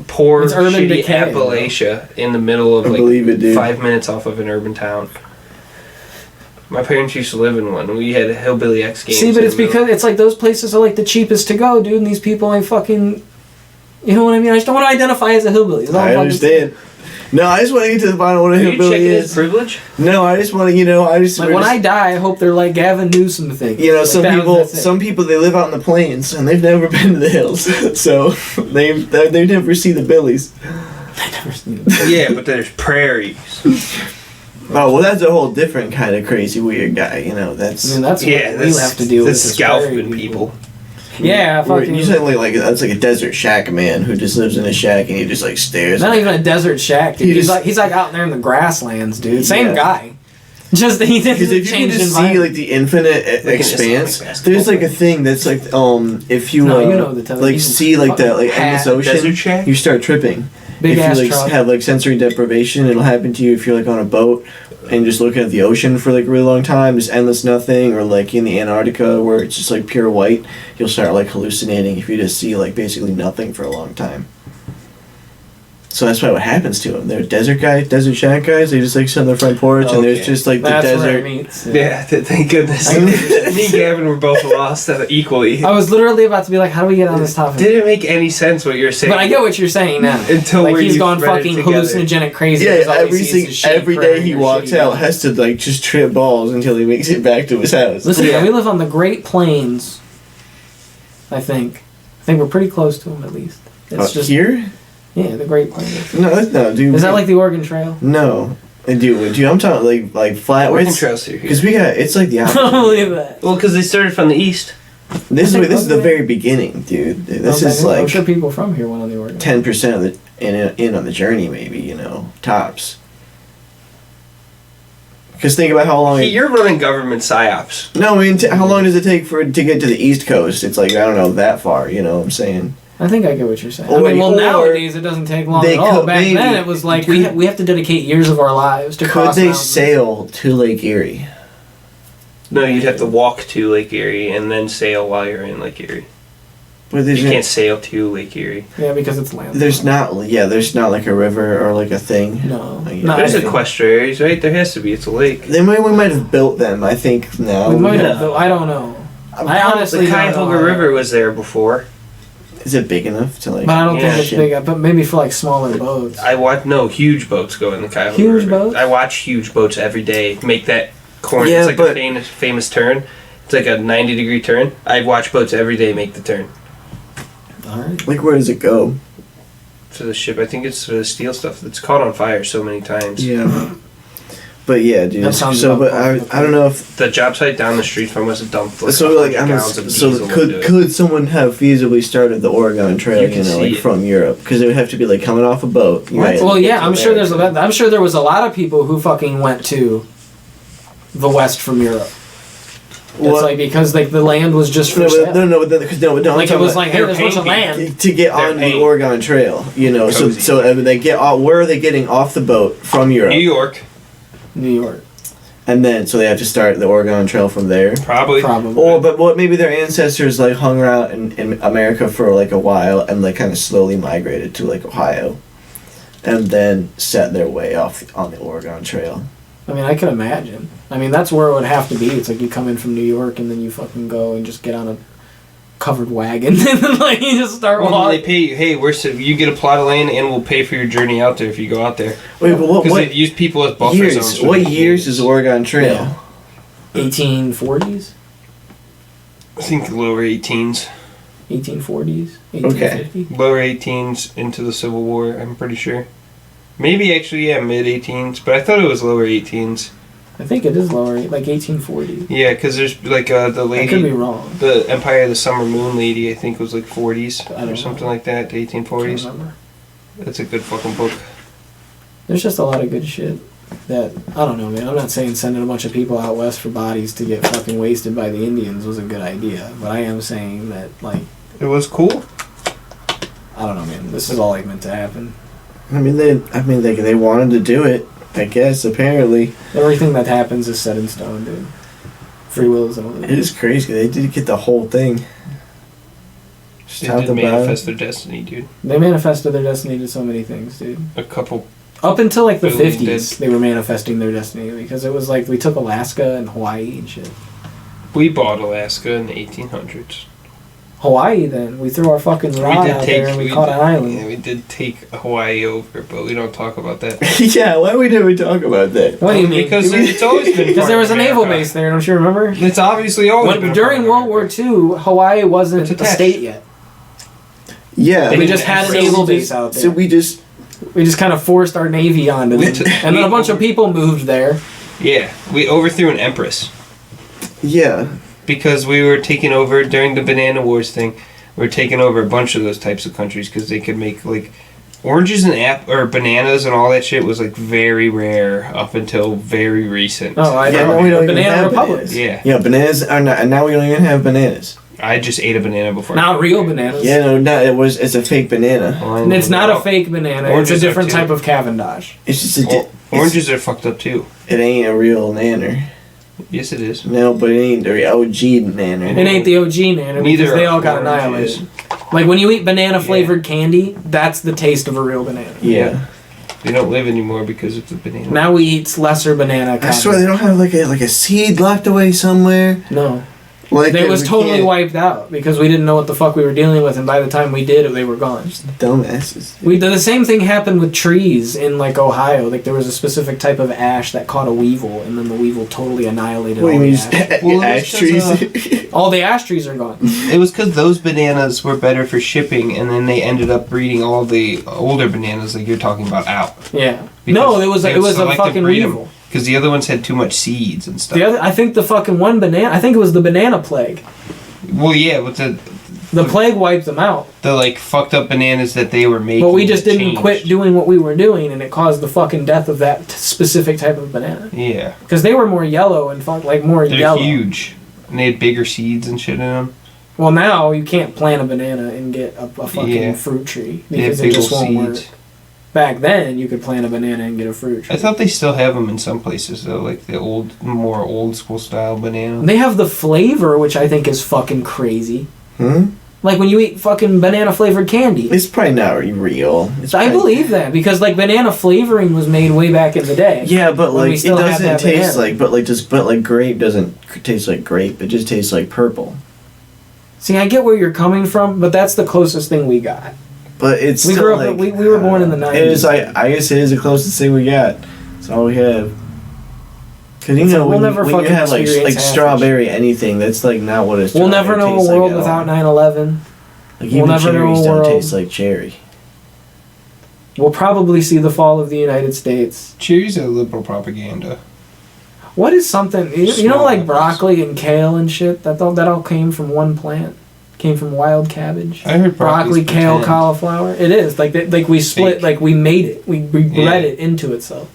poor it's urban shitty decay, Appalachia in the middle of like 5 minutes off of an urban town. My parents used to live in one. We had hillbilly X Games. See, but it's because it's like those places are like the cheapest to go, dude, and these people ain't fucking. You know what I mean? I just don't want to identify as a hillbilly. I understand. No, I just want to get to the bottom of what a hillbilly is. Privilege? No, I just want to, Like when I die, I hope they're like Gavin Newsom things. Some people they live out in the plains and they've never been to the hills, so they never see the billies. I never seen it. Yeah, but there's prairies. Oh well, that's a whole different kind of crazy weird guy. That's. I mean, that's what we have to deal with. That's scalping people. Yeah, fucking. You sound like that's like a desert shack man who just lives in a shack and he just like stares. Not even a desert shack, dude. He's like out there in the grasslands, dude. Same guy. Just he didn't because if you can just see like the infinite expanse, there's like a thing that's like if you like see like that like endless ocean, you start tripping. Big if you like have like sensory deprivation, it'll happen to you if you're like on a boat and just looking at the ocean for like a really long time, just endless nothing, or like in the Antarctica where it's just like pure white, you'll start like hallucinating if you just see like basically nothing for a long time. So that's probably what happens to them. They're desert shack guys. They just like sit on their front porch and there's just like that's the desert. Where it meets, yeah, thank goodness. Me and Gavin were both lost equally. I was literally about to be like, how do we get on this topic? Didn't make any sense what you're saying. But I get what you're saying now. Until like he's gone fucking hallucinogenic crazy. Yeah, every day he walks out has to like just trip balls until he makes it back to his house. Listen, we live on the Great Plains. I think we're pretty close to him at least. It's just here. Yeah, the Great Plains. No, dude. Is that like the Oregon Trail? No. Dude, I'm talking like flat. Oregon Trail's here. Because it's like the opposite. I don't believe that. Well, because they started from the east. This is the very beginning, dude. This is like. I'm sure people from here went on the Oregon. 10% of the in on the journey, maybe tops. Because think about how long. You're running government psyops. No, I mean, how long does it take to get to the East Coast? It's like I don't know that far. You know what I'm saying? I think I get what you're saying. Nowadays it doesn't take long at all. Back then it was like we have to dedicate years of our lives to cross mountains. Could they sail to Lake Erie? No, you'd have to walk to Lake Erie and then sail while you're in Lake Erie. But you can't sail to Lake Erie. Yeah, because it's land. There's not like a river or like a thing. No. There's estuaries, right? There has to be. It's a lake. We might have built them, I think, now. We might have built, I don't know. I honestly the Cuyahoga River was there before. Is it big enough to like? But I don't think it's big. But maybe for like smaller boats. Huge boats go in the Cuyahoga River. Huge boats. I watch huge boats every day make that corner. Yeah, it's like a famous turn. It's like a 90-degree turn. I watch boats every day make the turn. All right. Like where does it go? To the ship. I think it's for the steel stuff. It's caught on fire so many times. Yeah. But yeah, dude. I don't know if the job site down the street from us dumped like could someone have feasibly started the Oregon Trail, from Europe? Because it would have to be like coming off a boat. Right? Well, yeah, I'm sure there was a lot of people who fucking went to the West from Europe. It's like because like the land was just for sale. No. Like it was like hey, there's a bunch of land to get on the Oregon Trail. So they get off. Where are they getting off the boat from Europe? New York. And then, so they have to start the Oregon Trail from there? Probably. But maybe their ancestors, like, hung around in America for, like, a while and, like, kind of slowly migrated to, like, Ohio. And then set their way off on the Oregon Trail. I mean, I can imagine. I mean, that's where it would have to be. It's like you come in from New York and then you fucking go and just get on a covered wagon and then, like, you just start walking. They pay you, hey, you get a plot of land and we'll pay for your journey out there if you go out there. Wait, but what? Because they use people as buffer zones. What years is Oregon Trail? 1840s? I think lower 18s. 1840s? 1850? Okay. Lower 18s into the Civil War, I'm pretty sure. Maybe actually, mid 18s, but I thought it was lower 18s. I think it is lower, like 1840. Yeah, because there's like the lady. I could be wrong. The Empire of the Summer Moon lady, I think, was like 40s or something like that, 1840s. Can't remember. That's a good fucking book. There's just a lot of good shit. that, I don't know, man. I'm not saying sending a bunch of people out west for bodies to get fucking wasted by the Indians was a good idea, but I am saying that, like... It was cool. I don't know, man. This is all, like, meant to happen. I mean, they wanted to do it, I guess, apparently. Everything that happens is set in stone, dude. Free will is all. It is crazy. They did get the whole thing. Just They out did the manifest their destiny, dude. They manifested their destiny to so many things, dude. A couple. Up until, like, the Billion 50s, dead. they were manifesting their destiny, because it was like, we took Alaska and Hawaii and shit. We bought Alaska in the 1800s. Hawaii, then. We threw our fucking rod out there and we caught an island. Yeah, we did take Hawaii over, but we don't talk about that. Yeah, why did we talk about that? What do you mean? Because it's always been. Because there was a part of naval America. base there, don't you remember? It's obviously always been During part of World War America. II, Hawaii wasn't It's a attached. state yet. Yeah. We just had a So naval we base just- out there. So we just... We just kind of forced our navy onto them. And then a bunch of people moved there. Yeah, we overthrew an empress Yeah. because we were taking over during the Banana Wars thing. We were taking over a bunch of those types of countries because they could make like oranges and or bananas and all that shit was like very rare up until very recent. Oh, I Yeah, know. now we don't even Banana have Republics. bananas. Yeah, Yeah, bananas are not... And now we don't even have bananas. I just ate a banana before. Not real bananas. Yeah, no, it's a fake banana. And it's not a fake banana. Oranges It's a are different too. type of Cavendish. It's just a... Oranges are fucked up too. It ain't a real nanner. Yes, it is. No, but it ain't the OG nanner. It ain't the OG banana Neither because they are all got oranges. annihilated. Like when you eat banana flavored candy, that's the taste of a real banana. Yeah. They don't live anymore because of the banana. Now we eat lesser banana. I swear they don't have like a seed locked away somewhere. No. Like It was we totally can't- wiped out because we didn't know what the fuck we were dealing with, and by the time we did, they were gone. Dumbasses. We did the same thing happened with trees in like Ohio. Like there was a specific type of ash that caught a weevil, and then the weevil totally annihilated What do all you the mean? ash. Well, Ash it's trees? All the ash trees are gone. It was because those bananas were better for shipping, and then they ended up breeding all the older bananas, like you're talking about, out. Yeah. No, it was a fucking weevil. Because the other ones had too much seeds and stuff. I think the fucking one banana. I think it was the banana plague. Well, yeah, but The plague wiped them out. the like fucked up bananas that they were making. But we just didn't changed. quit doing what we were doing, and it caused the fucking death of that specific type of banana. Yeah, Because they were more yellow and more they're yellow. huge, and they had bigger seeds and shit in them. Well, now you can't plant a banana and get a fucking Yeah. fruit tree They had because it big just old won't work. seeds. Back then, you could plant a banana and get a fruit tree. I thought they still have them in some places though, like the more old school style banana. They have the flavor, which I think is fucking crazy. Hmm? Like when you eat fucking banana flavored candy. It's probably not real. It's I probably- believe that because like banana flavoring was made way back in the day. Yeah, but When we like it still had doesn't that taste banana. like grape doesn't taste like grape. It just tastes like purple. See, I get where you're coming from, but that's the closest thing we got. But it's We still grew up. like, We were born in the '90s. It is. I guess it is the closest thing we got. That's all we have. Cause you It's know like, we'll when, never when you fucking have like experience half strawberry anything, that's like not what it's. We'll never know a world without 9/11. Like we'll even never know cherries a don't world. taste like cherry. We'll probably see the fall of the United States. Cherries are liberal propaganda. What is something you know Small like apples. broccoli and kale and shit? That all came from one plant. Came from wild cabbage. I heard Broccoli, broccoli's kale, pretend. cauliflower. It is like we split, Fake. like we made it. We bred Yeah. it into itself.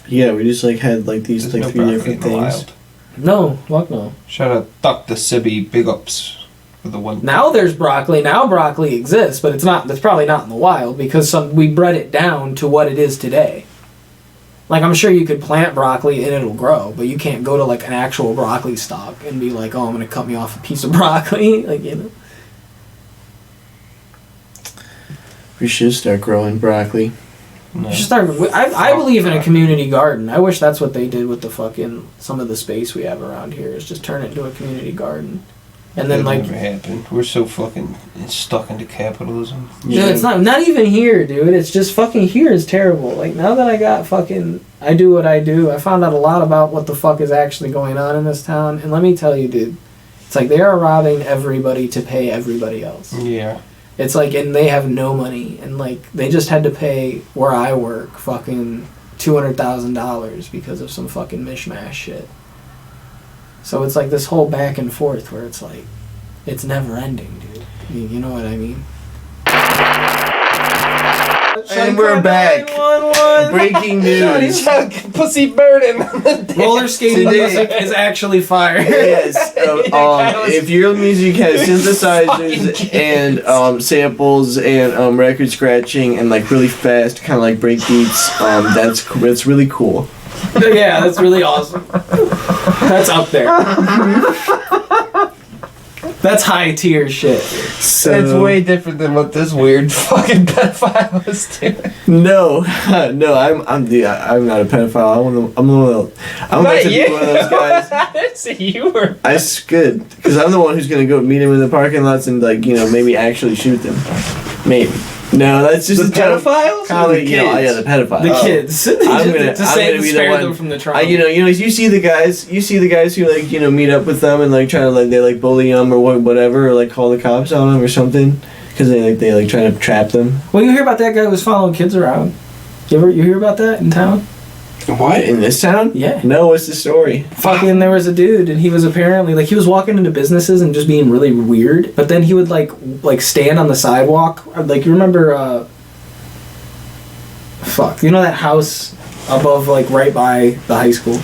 Yeah, we just like had like these There's like no three broccoli different in the things. wild. No, fuck no. Shout out Dr. Sibby, big ups for the one. Now there's broccoli. Now broccoli exists, but it's not. It's probably not in the wild because we bred it down to what it is today. Like I'm sure you could plant broccoli and it'll grow, but you can't go to like an actual broccoli stalk and be like, "Oh, I'm gonna cut me off a piece of broccoli," like you know. We should start growing broccoli. No. You should start. I believe in a community garden. I wish that's what they did with the fucking some of the space we have around here. Is just turn it into a community garden, and then That'll like. never happen. We're so fucking stuck into capitalism. Dude, it's not even here, dude. It's just fucking here is terrible. Like now that I got fucking I do what I do, I found out a lot about what the fuck is actually going on in this town. And let me tell you, dude, it's like they are robbing everybody to pay everybody else. Yeah. It's like, and they have no money, and like they just had to pay where I work fucking $200,000 because of some fucking mishmash shit. So it's like this whole back and forth where it's like, it's never ending, dude. You know what I mean? And we're back. 911. Breaking news. Pussy burning. Roller skating music is actually fire. Yes. If your music has synthesizers and samples and record scratching and like really fast, kind of like break beats, that's really cool. Yeah, that's really awesome. That's up there. That's high tier shit. So It's way different than what this weird fucking pedophile was doing. no, I'm not a pedophile. I'm about to be one of those guys. I didn't say you were. That's good because I'm the one who's gonna go meet him in the parking lots and maybe actually shoot them. Maybe. No, that's just The pedophiles? Kind of Or the like, kids? the pedophiles. The kids. I'm gonna be the one. Them from the trauma. You see the guys who meet up with them and try to bully them or whatever, or call the cops on them or something because they try to trap them. Well, you hear about that guy who was following kids around? You hear about that in town? What, in this town? Yeah. No, what's the story? Fucking, there was a dude, and he was apparently he was walking into businesses and just being really weird. But then he would stand on the sidewalk. You remember? You know that house above, right by the high school?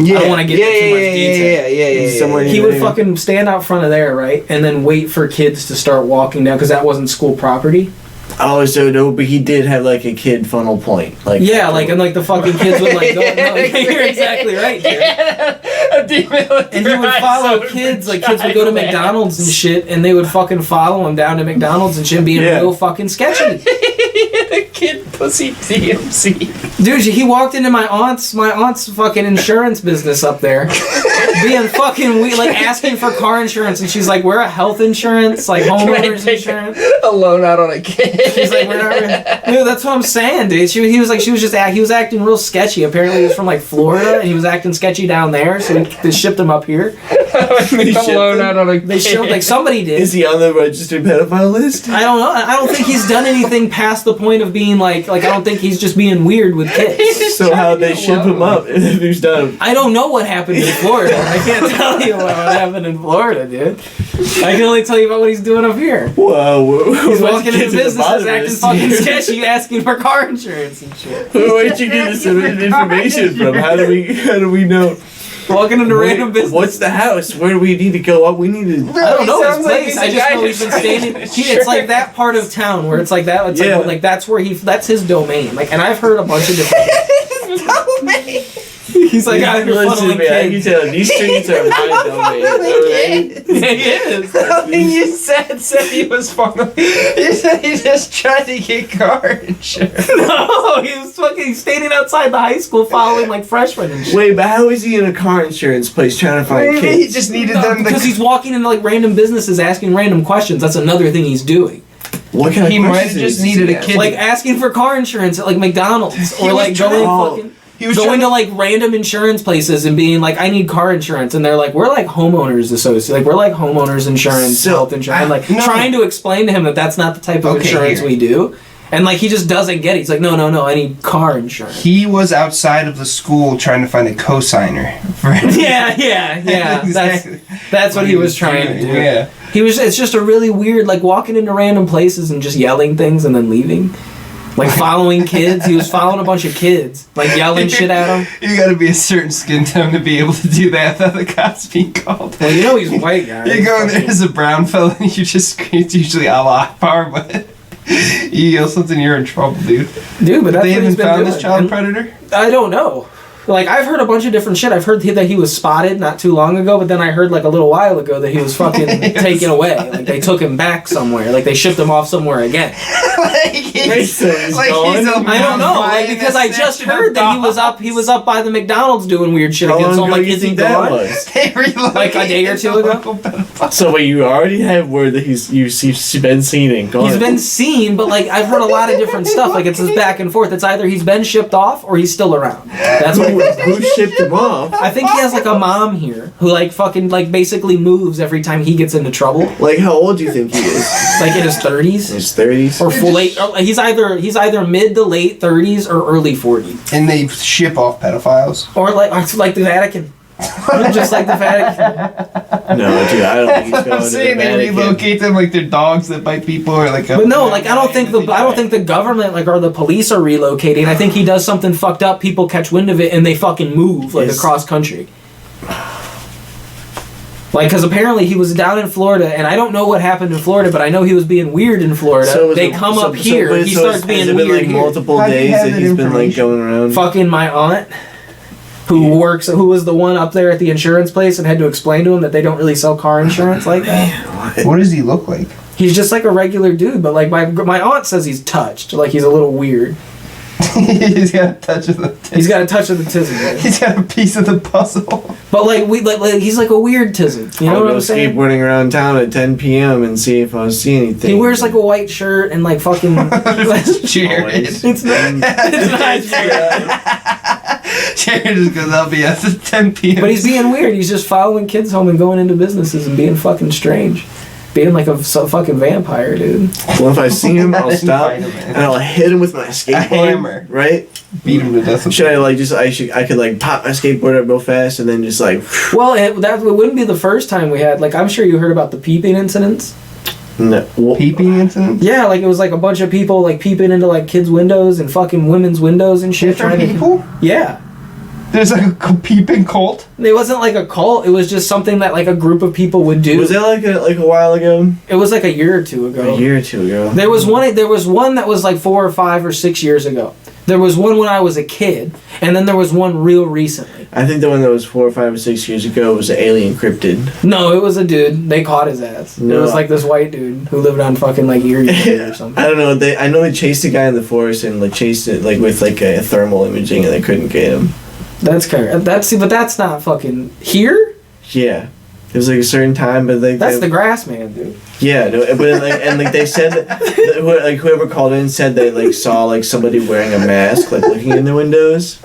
Yeah. I don't want to get into too much detail. Somewhere He would fucking stand out front of there, right, and then wait for kids to start walking down because that wasn't school property. Oh, so no, but he did have a kid funnel point. And the fucking kids would go, no, you're exactly right, dude. And he would follow kids, kids would go to McDonald's and shit, and they would fucking follow him down to McDonald's and shit, being real fucking sketchy. A kid pussy DMC. Dude, he walked into my aunt's fucking insurance business up there, being fucking weird, asking for car insurance, and she's like, we're a health insurance, homeowners insurance. A loan out on a kid. She's like, we're not. Dude, that's what I'm saying, dude. He was acting real sketchy. Apparently, he was from Florida, and he was acting sketchy down there, so they shipped him up here. A loan out on a kid. They showed somebody did. Is he on the registered pedophile list? I don't know. I don't think he's done anything past the point of being I don't think he's just being weird with kids. So how'd they ship him up if he's done? I don't know what happened in Florida. I can't tell you what happened in Florida, dude. I can only tell you about what he's doing up here. Whoa. He's walking into businesses acting fucking sketchy, asking for car insurance and shit. Where'd you get this information from? How do we know? Walking into random business. What's the house? Where do we need to go up? We need to. I don't know his place. I just know he's been standing. It's that part of town where it's that. It's that's where that's his domain. And I've heard a bunch of different. Domain. He's out here funneling kids. I can tell these streets are my domain. Yeah, he is. You said he was funneling. You said he just tried to get car insurance. No, he was fucking standing outside the high school following freshmen and shit. Wait, but how is he in a car insurance place trying to find Maybe kids? he just needed them because he's walking into random businesses asking random questions. That's another thing he's doing. What kind He of might have just needed a kid. Asking for car insurance at McDonald's or going to random insurance places and being I need car insurance, and they're we're homeowners associate, we're homeowners insurance, health insurance, trying to explain to him that that's not the type of insurance we do, and he just doesn't get it. He's no, I need car insurance. He was outside of the school trying to find a cosigner for yeah. Exactly. That's what he was trying to do. Yeah. It's just a really weird walking into random places and just yelling things and then leaving. Following kids. He was following a bunch of kids. Yelling shit at them. You gotta be a certain skin tone to be able to do that without the cops being called. Well, he's white, guy. You go in there as a brown fella and you just scream. It's usually Allah Akbar, but you yell something, you're in trouble, dude. Dude, but that's they what he's haven't been found doing. this child predator? I don't know. I've heard a bunch of different shit. I've heard that he was spotted not too long ago, but then I heard a little while ago that he was fucking taken away. They took him back somewhere. They shipped him off somewhere again. He's I don't know. Because I just heard that he was up by the McDonald's doing weird shit again. So is he gone? A day or two ago. So wait, you already have word that he's been seen and gone. He's been seen, but I've heard a lot of different stuff. It's this back and forth. It's either he's been shipped off or he's still around. That's what. Who shipped him off? I think he has a mom here who fucking basically moves every time he gets into trouble. How old do you think he is? In his 30s? His 30s? Or late. He's either mid to late 30s or early 40s. And they ship off pedophiles? Or like the Vatican. Just like the Vatican. No, dude, I don't think he's going I'm to saying the they Vatican. relocate them like they're dogs that bite people or like. But no, like I don't think the government like or the police are relocating. I think he does something fucked up. People catch wind of it and they fucking move like across country. Like, because apparently he was down in Florida, and I don't know what happened in Florida, but I know he was being weird in Florida. So they come up here, he starts being has it weird been like here. multiple How do you days have that that he's been like information? going around. Fucking my aunt, who was the one up there at the insurance place and had to explain to him that they don't really sell car insurance like that. What does he look like? He's just like a regular dude, but like my aunt says he's touched, like he's a little weird. He's got a touch of the. He's got a touch of the tism. He's got a piece of the puzzle. But like he's like a weird tism. You know I'll what go I'm saying? skateboarding around town at 10 p.m. and see if I see anything. He wears like a white shirt and like fucking. Jared. Always. It's not Jared. Jared just goes, I'll be at 10 p.m. But he's being weird. He's just following kids home and going into businesses and being fucking strange. Being like a fucking vampire, dude. Well, if I see him, I'll stop Fight him, man. and I'll hit him with my skateboard. hammer. Right? beat him to death. with Should I like just I could like pop my skateboard up real fast and then just like. Well, that wouldn't be the first time we had. Like, I'm sure you heard about the peeping incidents. No. Well, peeping incident? Yeah, like it was like a bunch of people like peeping into like kids' windows and fucking women's windows and shit. Different people? Yeah. There's like a peeping cult? It wasn't like a cult. It was just something that like a group of people would do. was that like a while ago? It was like a year or two ago. A year or two ago. There was one that was like 4 or 5 or 6 years ago. There was one when I was a kid, and then there was one real recently. I think the one that was 4 or 5 or 6 years ago was the alien cryptid. No, it was a dude. They caught his ass. No. It was like this white dude who lived on fucking like Erie or something. I don't know. I know they chased a guy in the forest and like chased it like with like a thermal imaging and they couldn't get him. That's correct. But that's not fucking here. Yeah, it was like a certain time, but like That's the grass man, dude. Yeah, no, but like and like they said that like whoever called in said they like saw like somebody wearing a mask like looking in the windows.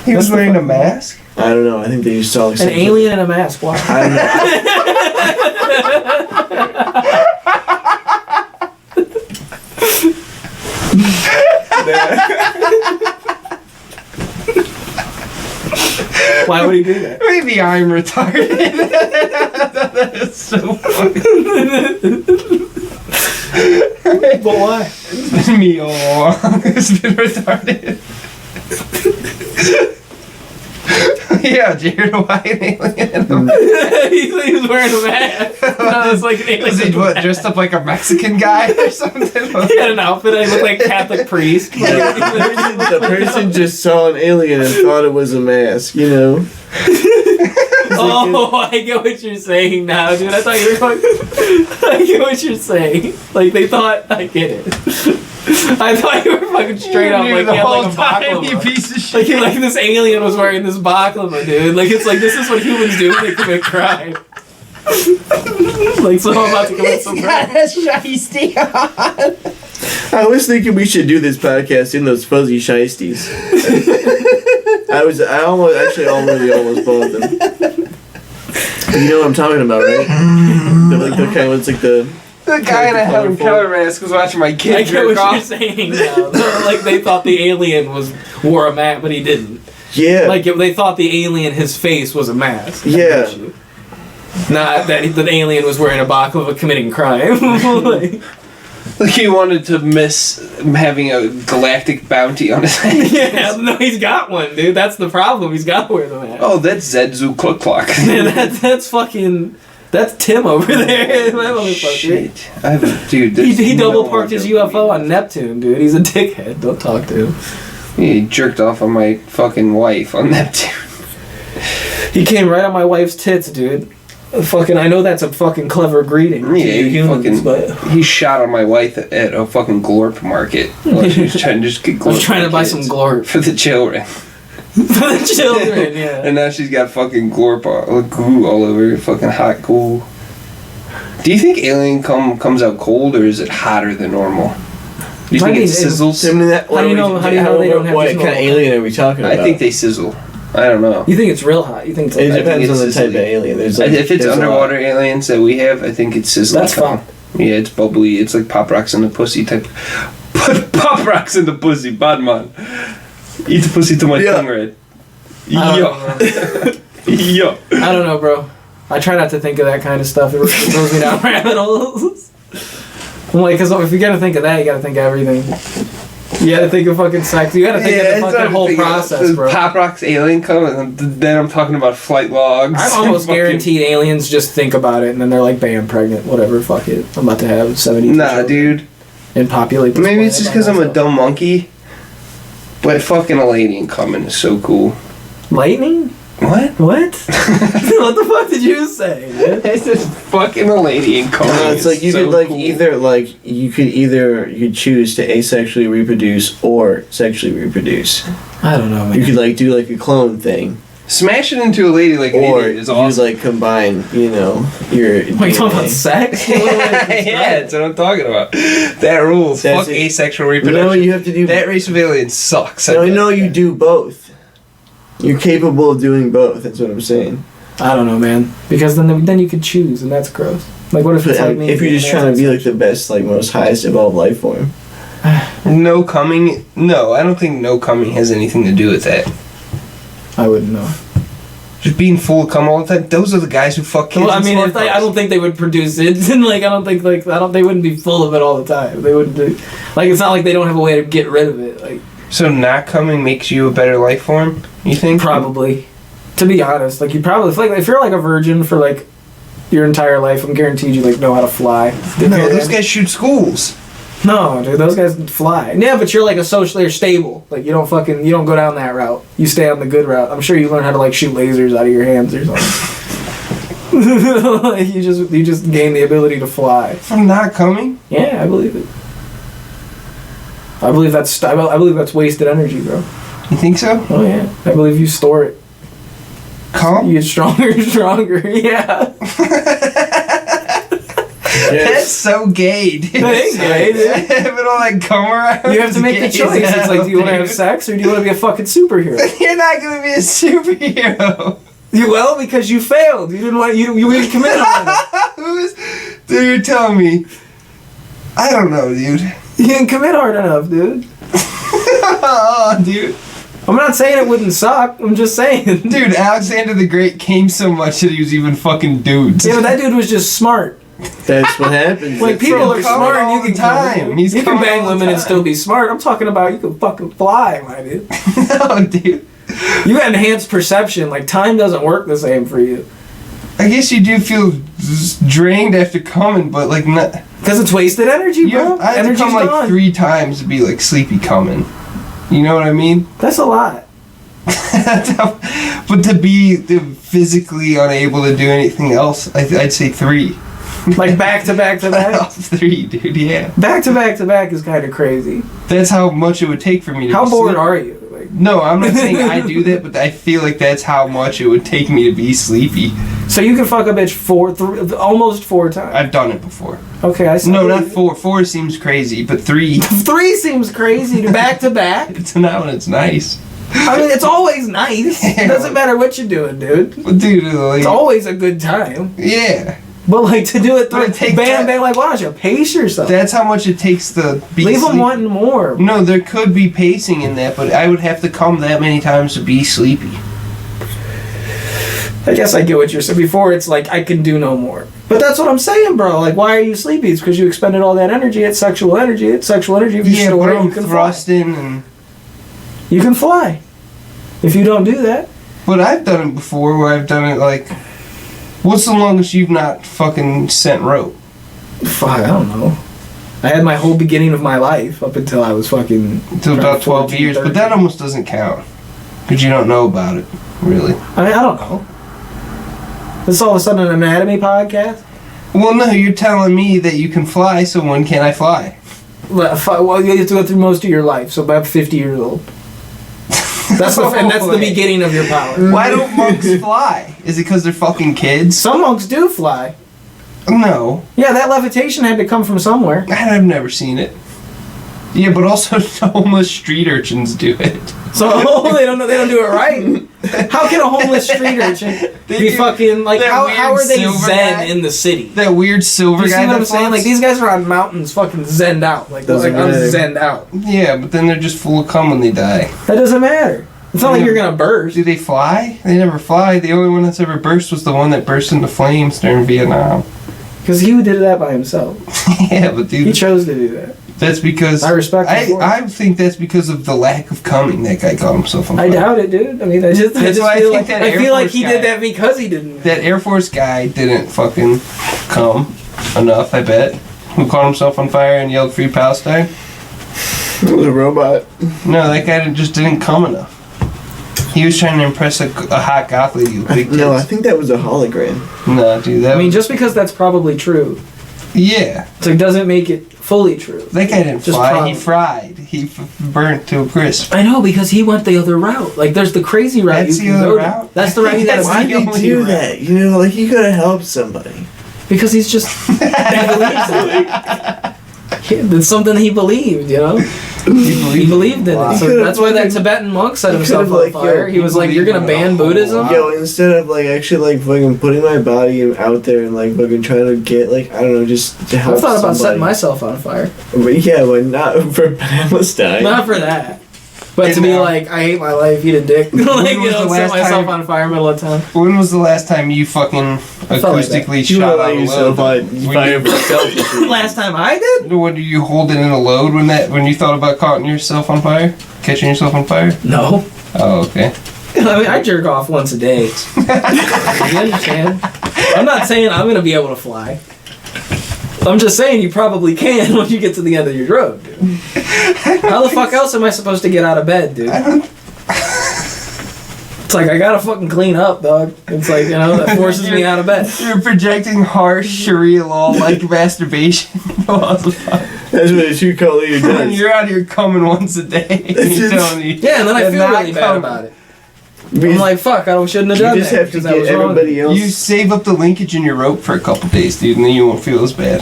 He was wearing a mask? I don't know. I think they just saw like An alien in a mask. Why? I don't know. Why would he do that? Maybe I'm retarded. That is so funny. But why? It's been me all along. It's been retarded. Yeah, Jared, why an alien? He was wearing a mask. No, it's like an alien. Was he what, dressed up like a Mexican guy or something? He had an outfit and he looked like a Catholic priest. The person just saw an alien and thought it was a mask, you know. Oh, I get what you're saying now, dude. I thought you were fucking... I get what you're saying. Like, they thought... I get it. I thought you were fucking straight up, like, the he had whole like a time, you baklava. piece of shit. Like this alien was wearing this baklava, dude. Like, it's like, this is what humans do when they commit crime. Like, so I'm about to commit some crime. I was thinking we should do this podcast in those fuzzy shiesties. I almost bought them. You know what I'm talking about, right? The kind of, it's like the guy in a Helen Keller mask was watching my kid I get jerk what off. you're saying now. Like, they thought the alien wore a mask, but he didn't. yeah. Like, they thought the alien, his face was a mask. Yeah. Not that the alien was wearing a baklava committing crime. Like he wanted to miss having a galactic bounty on his head. Yeah, no, he's got one, dude. That's the problem. He's got to wear the mask. Oh, that's Zedzu Cluck Clock. That's fucking... That's Tim over there. That motherfucker. Shit. Dude, He double parked his UFO on Neptune, dude. He's a dickhead. Don't talk to him. He jerked off on my fucking wife on Neptune. He came right on my wife's tits, dude. Fucking, I know that's a fucking clever greeting. to Yeah, you humans, but he shot on my wife at a fucking glorp market. While she was trying to just get glorp. I was trying to buy some kids. glorp. For the children. For the children, yeah. And now she's got fucking glorp goo all over her, fucking hot goo. Do you think Alien comes out cold or is it hotter than normal? Do you think it sizzles? I mean, How do you know they don't have what this kind of normal- alien are we talking about? I think they sizzle. I don't know. You think it's real hot? You think it's It like, depends on the it's type of sizzling. alien. There's like, If it's there's a lot. underwater aliens that we have, I think it's sizzling. That's fun. Yeah, it's bubbly. It's like Pop Rocks in the pussy type. Put Pop Rocks in the pussy, bad man. Eat the pussy to my Yeah. tongue red. I don't Yo. know. Yo. I don't know, bro. I try not to think of that kind of stuff. It throws me down rabbit holes. I'm like, because if you gotta think of that, you gotta think of everything. You gotta think of fucking sex. You gotta think of the fucking whole process, bro. Pop Rock's alien come, and then I'm talking about flight logs. I'm almost guaranteed aliens just think about it, and then they're like, bam, pregnant, whatever, fuck it. I'm about to have 72 Nah, children dude. And populate this Maybe it's planet just because by I'm a myself. dumb monkey. But fucking a alien coming is so cool. Lightning? What? What? What the fuck did you say, man? It's just fucking a alien coming. No, it's like you so could like cool. you could choose to asexually reproduce or sexually reproduce. I don't know, man. You could like do like a clone thing, smash it into a lady like an or idiot is you awesome. like combine, your. Wait, you talking about sex? Yeah, that's what I'm talking about. That rules. That's Fuck it. asexual You reproduction. know what you have to do. That race of aliens sucks. No, no, you do both. You're capable of doing both. That's what I'm saying. I don't know, man. Because then you could choose, and that's gross. Like, what if it's like me? If you're just trying to be like the best, like most highest evolved life form. No coming. No, I don't think no coming has anything to do with that. I wouldn't know. Just being full of cum all the time. Those are the guys who fuck kids. Well, I in mean, smart if I cars. don't think they would produce it, and like they wouldn't be full of it all the time. They wouldn't do. Like, it's not like they don't have a way to get rid of it. Like, So not coming makes you a better life form. You think? probably. To be honest, like you probably if you're like a virgin for like your entire life, I'm guaranteed you like know how to fly. No, those guys shoot schools. No, dude, those guys fly. Yeah, but you're like a socially stable. Like you don't go down that route. You stay on the good route. I'm sure you learn how to like shoot lasers out of your hands or something. Like you just gain the ability to fly. From not coming? Yeah, I believe it. I believe that's wasted energy, bro. You think so? Oh yeah, I believe you store it. Cum? You get stronger and stronger. Yeah. That's so gay, dude. That ain't gay, dude. Having all that cum around. You have to is make gay the choice. as It's like, do you want to hell, have dude. sex or do you want to be a fucking superhero? You're not gonna be a superhero. Well, because you failed. You didn't commit hard enough. Dude, you're telling me. I don't know, dude. You didn't commit hard enough, dude. Oh, dude. I'm not saying it wouldn't suck. I'm just saying. Dude, Alexander the Great came so much that he was even fucking dudes. Yeah, but that dude was just smart. That's what happens. Like, people are coming smart and all you the can time. He's you can coming bang all the women and time. still be smart. I'm talking about you can fucking fly, my dude. No, dude. You got enhanced perception. Like, time doesn't work the same for you. I guess you do feel drained after coming, but like not. Because it's wasted energy, bro. I had to Energy's come like gone. 3 times to be like sleepy coming. You know what I mean? That's a lot. But to be physically unable to do anything else, I'd say 3. Like, back to back to back. 3, dude. Yeah. Back to back to back is kind of crazy. That's how much it would take for me to. How be bored sleepy. are you? Like, No, I'm not saying I do that, but I feel like that's how much it would take me to be sleepy. so you can fuck a bitch almost 4 times. I've done it before. Okay, I see. No, not 4. 4 seems crazy, but 3. 3 seems crazy. Back to back. It's not when it's nice. I mean, it's always nice. It doesn't matter what you're doing, dude. But dude, like, It's always a good time. yeah, But like to do it But it takes bam, that- bam, like why don't you pace yourself? that's how much it takes to be. Leave them sleepy. wanting more. No, there could be pacing in that, but I would have to come that many times to be sleepy. I guess I get what you're saying. Before it's like I can do no more. But that's what I'm saying, bro. Like, why are you sleepy? It's because you expended all that energy. It's sexual energy. It's sexual energy. If you Yeah, store but it, I'm you can fly. thrusting and. You can fly. If you don't do that, But I've done it before, where I've done it like. What's the longest you've not fucking sent rope? fuck, I don't know. I had my whole beginning of my life up until I was fucking Until about 12 14, years, but 13. that almost doesn't count. Because you don't know about it, really. I mean, I don't know. This is all of a sudden an anatomy podcast. Well, no, you're telling me that you can fly, so when can I fly? Well, you have to go through most of your life, so about 50 years old. That's the beginning of your power. Why don't monks fly? Is it because they're fucking kids? Some monks do fly. No. Yeah, that levitation had to come from somewhere. I've never seen it. Yeah, but also homeless street urchins do it. So they don't do it right. How can a homeless street urchin They be do fucking like that how weird are they silver zen guy. in the city? That weird silver You see guy what that I'm saying? floats? Like these guys are on mountains, fucking zenned out. Like Doesn't I'm matter. zenned out. Yeah, but then they're just full of cum when they die. That doesn't matter. It's not like you're gonna burst. Do they fly? They never fly. The only one that's ever burst was the one that burst into flames during Vietnam. Because he did that by himself. Yeah, but dude, He chose to do that. that's because I respect him for it. I think that's because of the lack of coming that guy got himself on fire. I doubt it, dude. I mean, I just That's why I feel think like that I Air feel like Force he guy- did that because he didn't. That Air Force guy didn't fucking come enough, I bet. Who caught himself on fire and yelled "Free Palestine"? It was a robot. No, that guy just didn't come enough. He was trying to impress a hot goth lady with big tits. No, I think that was a hologram. No, dude, that I mean, was, just because that's probably true, yeah. so it doesn't make it fully true. That guy didn't Just fly. probably. He fried. He burnt to a crisp. I know, because he went the other route. Like, there's the crazy route. That's you the can other go to. route? That's the route you gotta That's Why take. did he only do route. that? You know, like you gotta help somebody. Because he's just he believes in it. It's something he believed, you know. He believed in Wow. it. He So could've that's why that fucking- Tibetan monk set he himself could've, on like, fire. yo, He was like, "You're gonna ban Buddhism." Yo, instead of like actually like fucking putting my body out there and like fucking trying to get like I don't know just to help I thought about setting somebody. myself on fire. But yeah, but not for Palestine. Not for that. But And to be now- like, I hate my life, eat a dick. Like, was you know, the set last myself time- on fire middle of town. When was the last time you fucking felt like that. acoustically You shot allow out a yourself load? on fire for yourself. Last time I did? What do you hold it in a load when you thought about caught yourself on fire? Catching yourself on fire? No. Oh, okay. I mean, I jerk off once a day. You understand? I'm not saying I'm gonna be able to fly. I'm just saying you probably can when you get to the end of your road, dude. How the fuck else am I supposed to get out of bed, dude? It's like I gotta fucking clean up, dog. It's like, you know, that forces me out of bed. You're projecting harsh Sharia law like masturbation. That's what a true cult leader When does. you're out here coming once a day. It's You're just- telling me. Yeah, and then I They're feel not really bad coming. about it. We I'm like, fuck, I shouldn't have done you just that. have to because I get was wrong. everybody else. You save up the linkage in your rope for a couple days, dude, and then you won't feel as bad.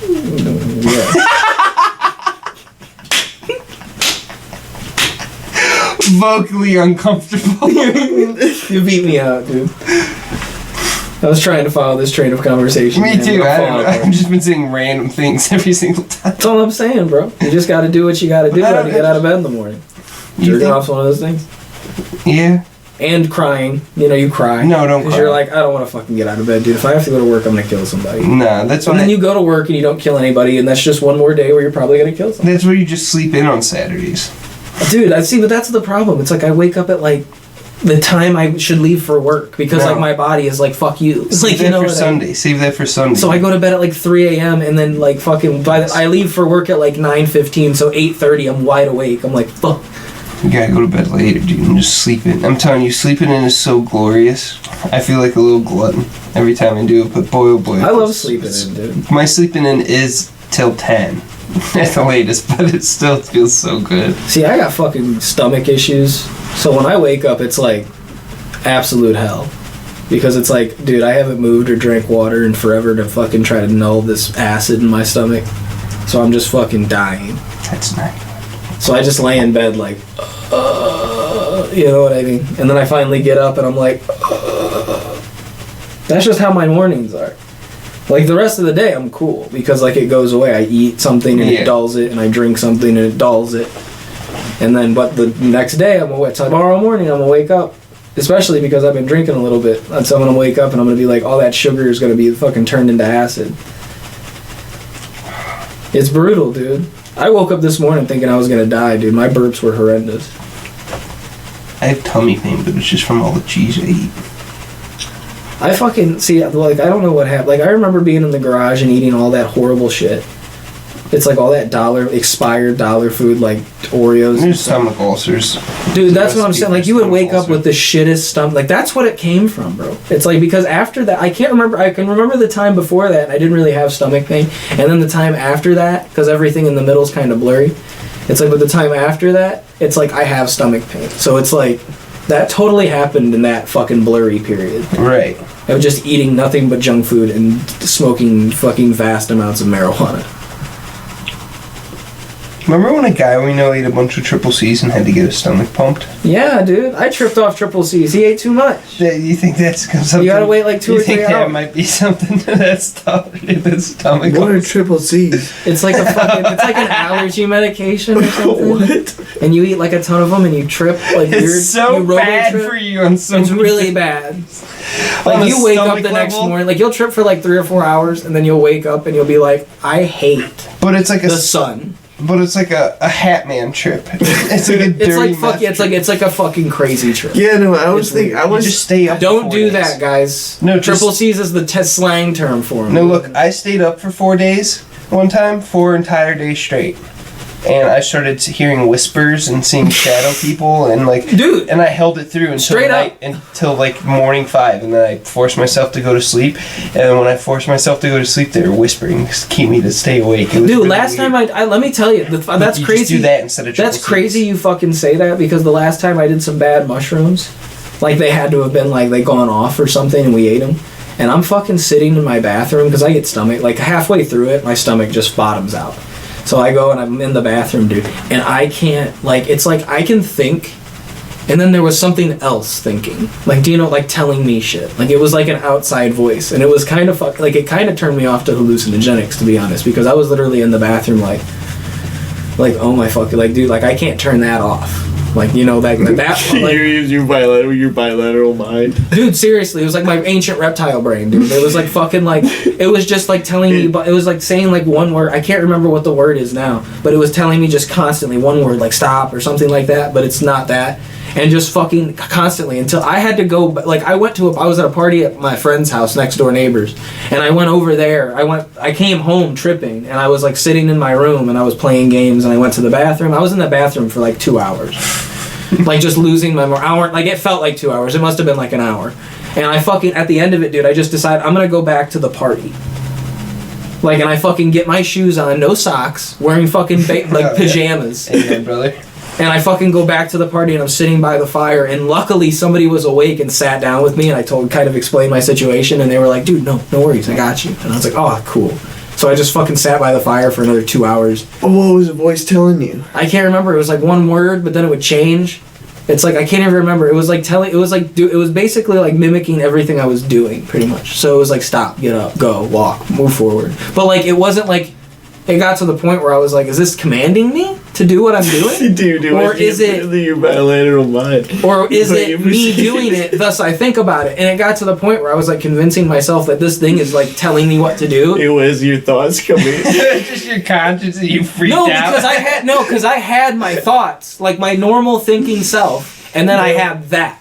Yeah. Vocally uncomfortable. You beat me out, dude. I was trying to follow this train of conversation. Me man, too. but I'm falling apart. I've just been saying random things every single time. That's all I'm saying, bro. You just got to do what you got to do when you get out of bed in the morning. You Jerking think- off's one of those things. Yeah. And crying. You know, you cry. No, don't Because cry. you're like, I don't want to fucking get out of bed, dude. If I have to go to work, I'm going to kill somebody. Nah, that's And why. then you go to work and you don't kill anybody, and that's just one more day where you're probably going to kill somebody. That's where you just sleep in on Saturdays. Dude, I see, but that's the problem. It's like I wake up at like the time I should leave for work because No. like my body is like, fuck you. It's Save like, you that know for what I- Sunday. Save that for Sunday. So I go to bed at like 3 a.m. and then like fucking I leave for work at like 9:15, so 8:30 I'm wide awake. I'm like, fuck. You gotta go to bed later, dude, and just sleep in. I'm telling you, sleeping in is so glorious. I feel like a little glutton every time I do it, but boy, oh boy. I love sleeping in, dude. My sleeping in is till 10 at the latest, but it still feels so good. See, I got fucking stomach issues, so when I wake up, it's like absolute hell. Because it's like, dude, I haven't moved or drank water in forever to fucking try to null this acid in my stomach. So I'm just fucking dying. That's nice. So I just lay in bed like, you know what I mean? And then I finally get up and I'm like, that's just how my mornings are. Like the rest of the day I'm cool because like it goes away. I eat something and Yeah. it dulls it, and I drink something and it dulls it. And then, but the next day tomorrow morning I'm gonna wake up, especially because I've been drinking a little bit. And so I'm gonna wake up and I'm gonna be like, all that sugar is gonna be fucking turned into acid. It's brutal, dude. I woke up this morning thinking I was gonna die, dude. My burps were horrendous. I have tummy pain, but it's just from all the cheese I eat. I fucking see, like, I don't know what happened. Like, I remember being in the garage and eating all that horrible shit. It's like all that expired dollar food, like Oreos. and There's stuff. stomach ulcers. Dude, that's what I'm Recipe saying. for Like, you would stomach wake up ulcer. with the shittest stomach. Like, that's what it came from, bro. It's like, because after that, I can't remember. I can remember the time before that, and I didn't really have stomach pain. And then the time after that, because everything in the middle is kind of blurry. It's like, but the time after that, it's like I have stomach pain. So it's like, that totally happened in that fucking blurry period. Right. I was just eating nothing but junk food and smoking fucking vast amounts of marijuana. Remember when a guy we know ate a bunch of triple C's and had to get his stomach pumped? Yeah, dude. I tripped off triple C's. He ate too much. You think that's something? You gotta wait like 2 or 3 hours. You think that might be something that's the stomach? What are triple C's? It's like it's like an allergy medication or something. What? And you eat like a ton of them and you trip like weird. It's so you bad trip. for you on some. It's really bad. On Like a you wake up the stomach next level? morning, like you'll trip for like 3 or 4 hours, and then you'll wake up and you'll be like, I hate But it's like the sun. But it's like a hat man trip. It's like a dirty It's like fuck. mess It's like a fucking crazy trip. Yeah, no, I was thinking. I You was just stay up. Don't for 4 do days. that, guys. No, triple just- C's is the slang term for 'em. No, look, I stayed up for 4 days one time, 4 entire days straight. And I started hearing whispers and seeing shadow people and like, Dude. and I held it through until Straight up. until like morning 5, and then I forced myself to go to sleep. And then when I forced myself to go to sleep, they were whispering to keep me to stay awake. It was Dude, really last weird. time I let me tell you, that's You crazy. Just do that instead of That's triple crazy C's. you fucking say that, because the last time I did some bad mushrooms, like they had to have been like they gone off or something and we ate them. And I'm fucking sitting in my bathroom because I get stomach, like halfway through it, my stomach just bottoms out. So I go and I'm in the bathroom, dude, and I can't, like, it's like I can think, and then there was something else thinking. Like, do you know, like telling me shit. Like it was like an outside voice, and it was kind of like it kind of turned me off to hallucinogenics, to be honest, because I was literally in the bathroom like oh my fucking, like, dude, like I can't turn that off. Like, you know, that like, your bilateral mind. dude, seriously, it was like my ancient reptile brain, dude. It was like fucking like, it was just like telling me, but it was like saying like one word. I can't remember what the word is now, but it was telling me just constantly one word, like stop or something like that, but it's not that. And just fucking constantly until I had to go, like I was at a party at my friend's house, next door neighbors, and I went over there. I came home tripping, and I was like sitting in my room and I was playing games, and I went to the bathroom. I was in the bathroom for like 2 hours. Like just losing my hour, like it felt like 2 hours. It must have been like an hour. And I fucking, at the end of it, dude, I just decided I'm gonna go back to the party. Like, and I fucking get my shoes on, no socks, wearing fucking pajamas. Amen, brother. And I fucking go back to the party and I'm sitting by the fire, and luckily somebody was awake and sat down with me, and I kind of explained my situation, and they were like, dude, no worries, I got you. And I was like, oh, cool. So I just fucking sat by the fire for another 2 hours. What was the voice telling you? I can't remember. It was like one word, but then it would change. It's like I can't even remember. It was like it was basically like mimicking everything I was doing, pretty much. So it was like stop, get up, go, walk, move forward. But like it wasn't like it got to the point where I was like, is this commanding me to do what I'm doing? Dude, or is it your bilateral mind? Or is it me doing it, thus I think about it? And it got to the point where I was like convincing myself that this thing is like telling me what to do. It was your thoughts coming. Just your conscience and you freaked out. Because I had my thoughts, like my normal thinking self, and then I had that.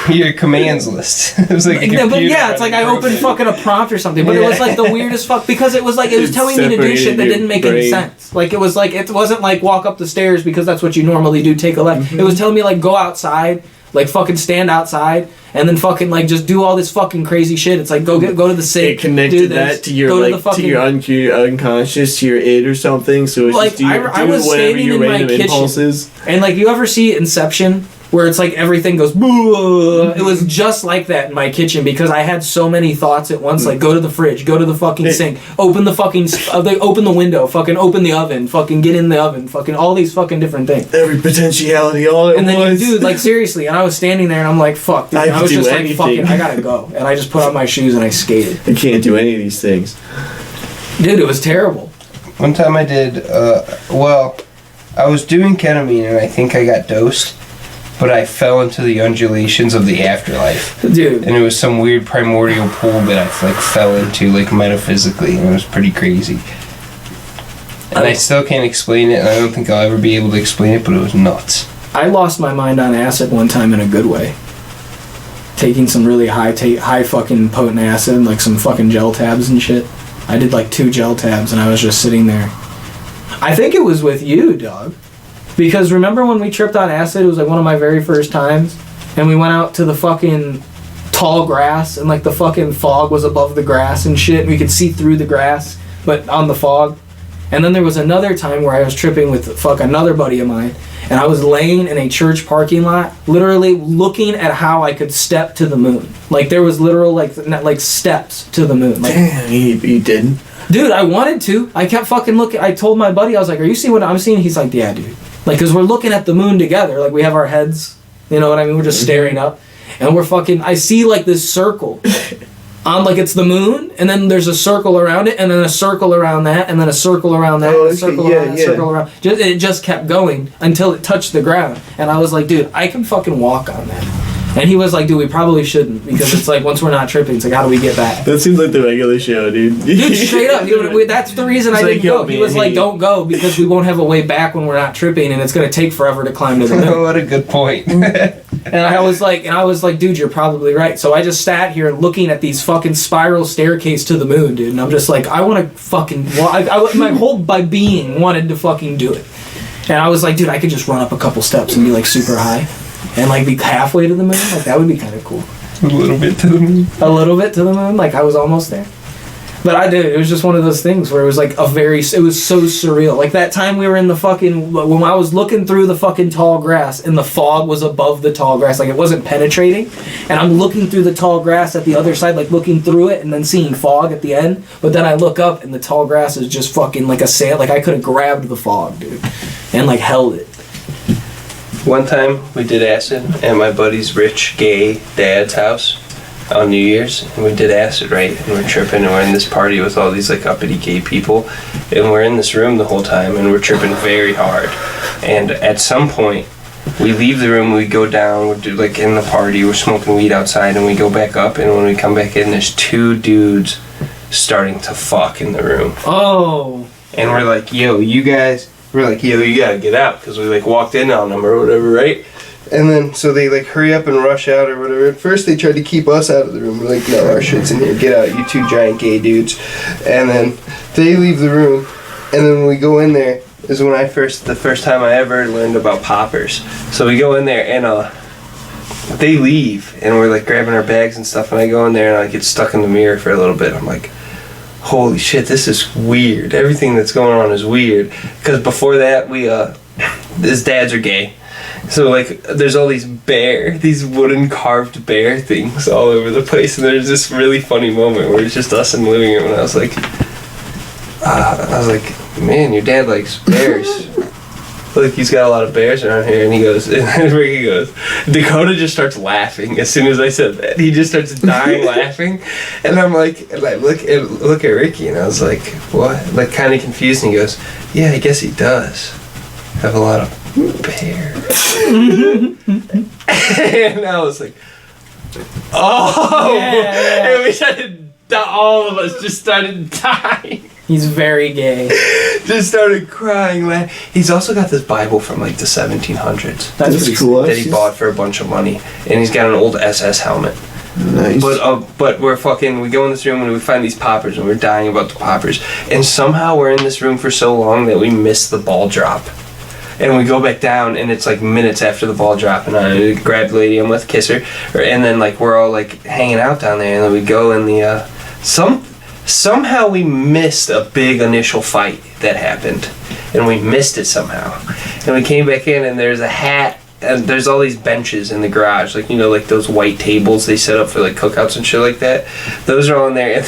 Your commands list. It was like a But computer yeah, it's like I opened fucking a prompt or something, but it was like the weirdest fuck, because it was like it was telling me to do shit that didn't make any sense. Like it was like, it wasn't like walk up the stairs because that's what you normally do, take a left. It was telling me like go outside, like fucking stand outside, and then fucking like just do all this fucking crazy shit. It's like go to the sink, It connected do this, that to your go like to the fucking, to your unconscious, to your id or something. So it's Like, just do I was whatever standing your in my random kitchen. impulses. And like, you ever see Inception, where it's like everything goes boo? It was just like that in my kitchen, because I had so many thoughts at once. Like, go to the fridge, go to the fucking sink, open the fucking, open the window, fucking open the oven, fucking get in the oven, fucking all these fucking different things. Every potentiality all at And then once. dude, like seriously, and I was standing there and I'm like, fuck, dude. I And I was do just like, anything. fucking, I gotta go. And I just put on my shoes and I skated. I can't do any of these things. Dude, it was terrible. One time I did, I was doing ketamine and I think I got dosed, but I fell into the undulations of the afterlife. Dude. And it was some weird primordial pool that I like fell into, like metaphysically, and it was pretty crazy. And I still can't explain it, and I don't think I'll ever be able to explain it, but it was nuts. I lost my mind on acid one time in a good way. Taking some really high fucking potent acid, like some fucking gel tabs and shit. I did like 2 gel tabs and I was just sitting there. I think it was with you, dog. Because remember when we tripped on acid, it was like one of my very first times, and we went out to the fucking tall grass, and like the fucking fog was above the grass and shit, and we could see through the grass, but on the fog. And then there was another time where I was tripping with another buddy of mine, and I was laying in a church parking lot, literally looking at how I could step to the moon. Like there was literal like steps to the moon. Like, Damn, you didn't. Dude, I wanted to. I kept fucking looking. I told my buddy, I was like, are you seeing what I'm seeing? He's like, yeah, dude. Like, because we're looking at the moon together. Like, we have our heads, you know what I mean? We're just staring up. And we're fucking, I see like this circle. Like it's the moon, and then there's a circle around it, and then a circle around that, and then a circle around that, and a circle around that, circle around. It just kept going until it touched the ground. And I was like, dude, I can fucking walk on that. And he was like, dude, we probably shouldn't, because it's like, once we're not tripping, it's like, how do we get back? That seems like the regular show, dude. Dude, straight up. That's the reason I didn't go. He was like, don't go, because we won't have a way back when we're not tripping, and it's going to take forever to climb to the moon. What a good point. And I was like, dude, you're probably right. So I just sat here looking at these fucking spiral staircase to the moon, dude. And I'm just like, I want to fucking, my whole being wanted to fucking do it. And I was like, dude, I could just run up a couple steps and be like super high. And like be halfway to the moon, like that would be kind of cool. A little bit to the moon. A little bit to the moon, like I was almost there. But I did. It was just one of those things where it was like it was so surreal. Like that time we were in the fucking, when I was looking through the fucking tall grass and the fog was above the tall grass, like it wasn't penetrating. And I'm looking through the tall grass at the other side, like looking through it and then seeing fog at the end. But then I look up and the tall grass is just fucking like a sand. Like I could have grabbed the fog, dude, and like held it. One time we did acid at my buddy's rich gay dad's house on New Year's, and we did acid, right? And we're tripping, and we're in this party with all these like uppity gay people, and we're in this room the whole time, and we're tripping very hard. And at some point, we leave the room, we go down, we're like in the party, we're smoking weed outside, and we go back up, and when we come back in, there's two dudes starting to fuck in the room. Oh. And we're like, yo, you guys. We're like, yo, you gotta get out, because we like walked in on them or whatever, right? And then so they like hurry up and rush out or whatever. At first they tried to keep us out of the room. We're like, no, our shit's in here. Get out, you two giant gay dudes. And then they leave the room, and then when we go in there is when the first time I ever learned about poppers. So we go in there and they leave, and we're like grabbing our bags and stuff, and I go in there and I get stuck in the mirror for a little bit. I'm like, holy shit, this is weird. Everything that's going on is weird. Because before that, his dads are gay. So, like, there's all these wooden carved bear things all over the place. And there's this really funny moment where it's just us in the living room. And I was like, man, your dad likes bears. Like, he's got a lot of bears around here. And he goes, and Ricky goes, Dakota just starts laughing as soon as I said that. He just starts dying laughing. And I'm like, and I look at Ricky, and I was like, what? Like, kind of confused. And he goes, yeah, I guess he does have a lot of bears. And I was like, oh. Yeah. And we started, all of us just started dying. He's very gay. Just started crying. He's also got this Bible from like the 1700s. That's pretty cool. That he bought for a bunch of money, and he's got an old SS helmet. Nice. But we go in this room and we find these poppers, and we're dying about the poppers. And somehow we're in this room for so long that we miss the ball drop. And we go back down, and it's like minutes after the ball drop, and I grab the lady I'm with, kiss her, and then like we're all like hanging out down there, and then we go in the somehow we missed a big initial fight that happened, and we missed it somehow, and we came back in, and there's a hat. And there's all these benches in the garage, like, you know, like those white tables they set up for like cookouts and shit like that. Those are all in there, and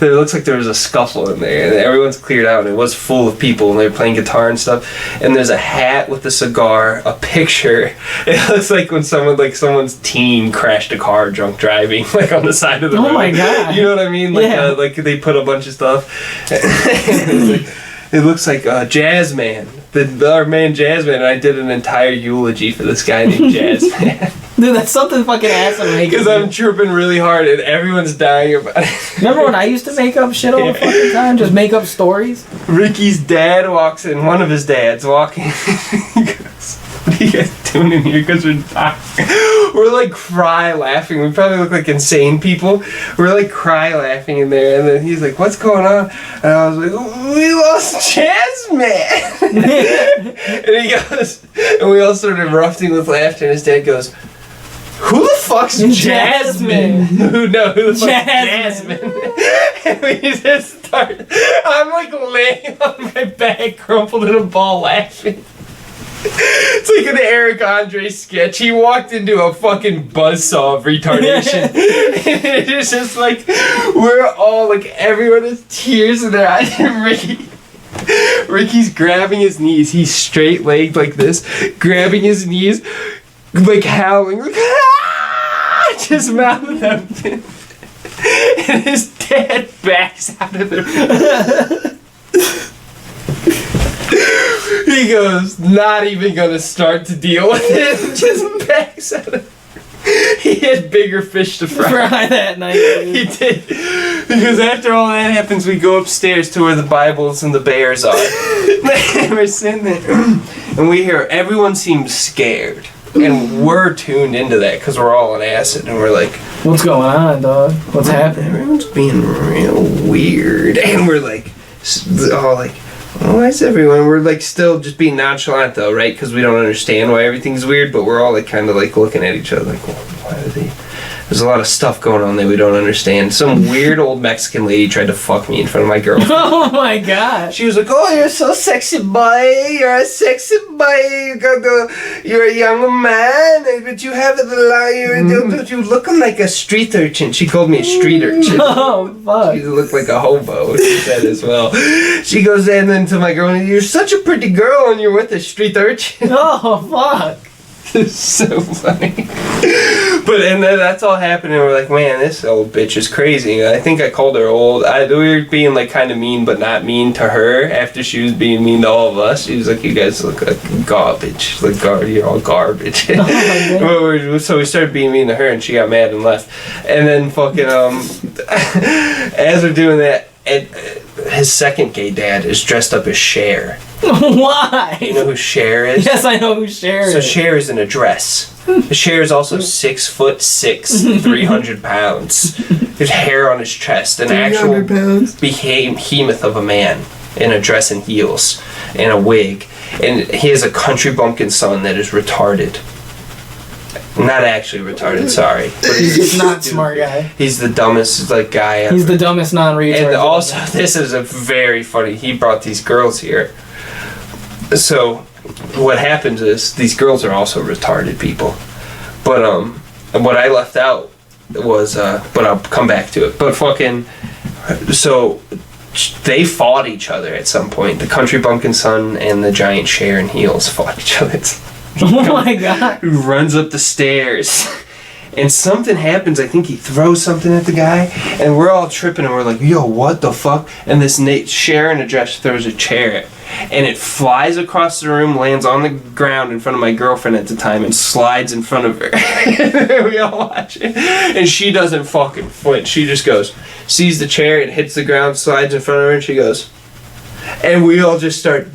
it looks like there was a scuffle in there, and everyone's cleared out, and it was full of people, and they're playing guitar and stuff. And there's a hat with a cigar, a picture. It looks like when someone's teen crashed a car drunk driving, like on the side of the road. Oh my god! You know what I mean? Like, yeah. Like they put a bunch of stuff. It looks like Jazzman. Our man Jazzman, and I did an entire eulogy for this guy named Jazzman. Dude, that's something fucking awesome. Because I'm tripping really hard and everyone's dying about it. Remember when I used to make up shit all the fucking time? Just make up stories? Ricky's dad walks in, one of his dads walking. He goes, what are you guys doing in here? Because we're dying. We're like cry laughing. We probably look like insane people. We're like cry laughing in there. And then he's like, what's going on? And I was like, we lost Jazzman. And he goes, and we all started erupting with laughter. And his dad goes, who the fuck's Jasmine? Who the fuck's Jasmine? And we just start, I'm like laying on my back, crumpled in a ball laughing. It's like an Eric Andre sketch. He walked into a fucking buzzsaw of retardation. And it's just like, we're all like, everyone has tears in their eyes. And Ricky's grabbing his knees. He's straight-legged like this, grabbing his knees, like howling, like, ah! Just mouthing them. And his dad backs out of the He goes, not even gonna start to deal with it. Just backs out of He had bigger fish to fry that night. Dude. He did. Because after all that happens, we go upstairs to where the Bibles and the bears are. And we're sitting there, and we hear everyone seems scared. And we're tuned into that because we're all on acid, and we're like, what's going on, dog? What's happening? Everyone's being real weird. And we're like, all like, why is everyone? We're like still just being nonchalant though, right? Because we don't understand why everything's weird, but we're all like kind of like looking at each other like, well, why are they? There's a lot of stuff going on that we don't understand. Some weird old Mexican lady tried to fuck me in front of my girlfriend. Oh my god. She was like, oh, you're so sexy, boy. You're a sexy boy. You're a young man, but you have you looking like a street urchin. She called me a street urchin. Oh, fuck. You look like a hobo, she said as well. She goes in then to my girl, you're such a pretty girl and you're with a street urchin. Oh, fuck. It's so funny. But and then that's all happening. We're like, man, this old bitch is crazy. I think I called her old. We were being like kind of mean, but not mean to her. After she was being mean to all of us, she was like, "You guys look like garbage. Like you're all garbage." Oh, so we started being mean to her, and she got mad and left. And then fucking as we're doing that, and his second gay dad is dressed up as Cher. Why? You know who Cher is? Yes, I know who Cher is. So Cher is in a dress. Cher is also 6'6", 300 pounds. There's hair on his chest, an actual behemoth of a man in a dress and heels and a wig, and he has a country bumpkin son that is retarded. Not actually retarded, sorry. But he's not smart guy. He's the dumbest guy ever. He's the dumbest non-retard. And also, this is a very funny. He brought these girls here. So, what happens is these girls are also retarded people. But what I left out was, but I'll come back to it. But fucking, so they fought each other at some point. The country bumpkin son and the giant Cher in heels fought each other. Oh my god! Who runs up the stairs, and something happens. I think he throws something at the guy, and we're all tripping, and we're like, "Yo, what the fuck?" And this Cher in a dress throws a chair, and it flies across the room, lands on the ground in front of my girlfriend at the time, and slides in front of her. We all watch it, and she doesn't fucking flinch. She just goes, sees the chair, it hits the ground, slides in front of her, and she goes, and we all just start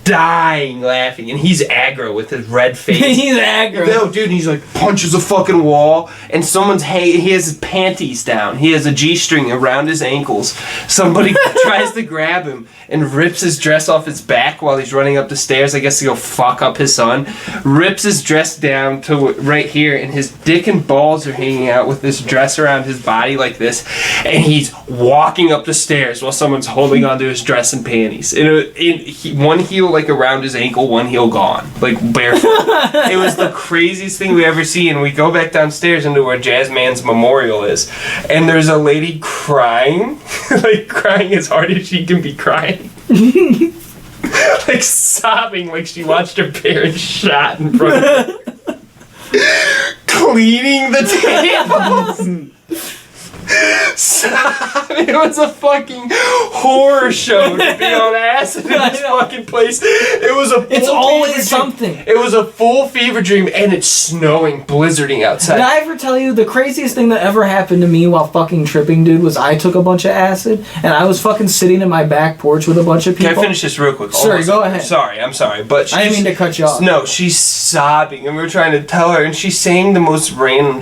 dying laughing, and he's aggro with his red face. He's aggro. No, dude, he's like punches a fucking wall, and someone's he has his panties down. He has a G-string around his ankles. Somebody tries to grab him and rips his dress off his back while he's running up the stairs, I guess to go fuck up his son. Rips his dress down to right here, and his dick and balls are hanging out with this dress around his body like this, and he's walking up the stairs while someone's holding onto his dress and panties. One heel like around his ankle, one heel gone, like barefoot. It was the craziest thing we ever seen. And we go back downstairs into where Jazzman's memorial is, and there's a lady crying, like crying as hard as she can be crying. Like sobbing like she watched her parents shot in front of her. Cleaning the tables. It was a fucking horror show to be on acid in this fucking place. It was a full It's always fever something. Dream. It was a full fever dream, and it's snowing, blizzarding outside. Did I ever tell you the craziest thing that ever happened to me while fucking tripping, dude, was I took a bunch of acid, and I was fucking sitting in my back porch with a bunch of people. Can I finish this real quick? Sorry, go ahead. I'm sorry, but I didn't mean to cut you off. No, she's sobbing, and we were trying to tell her, and she's saying the most random...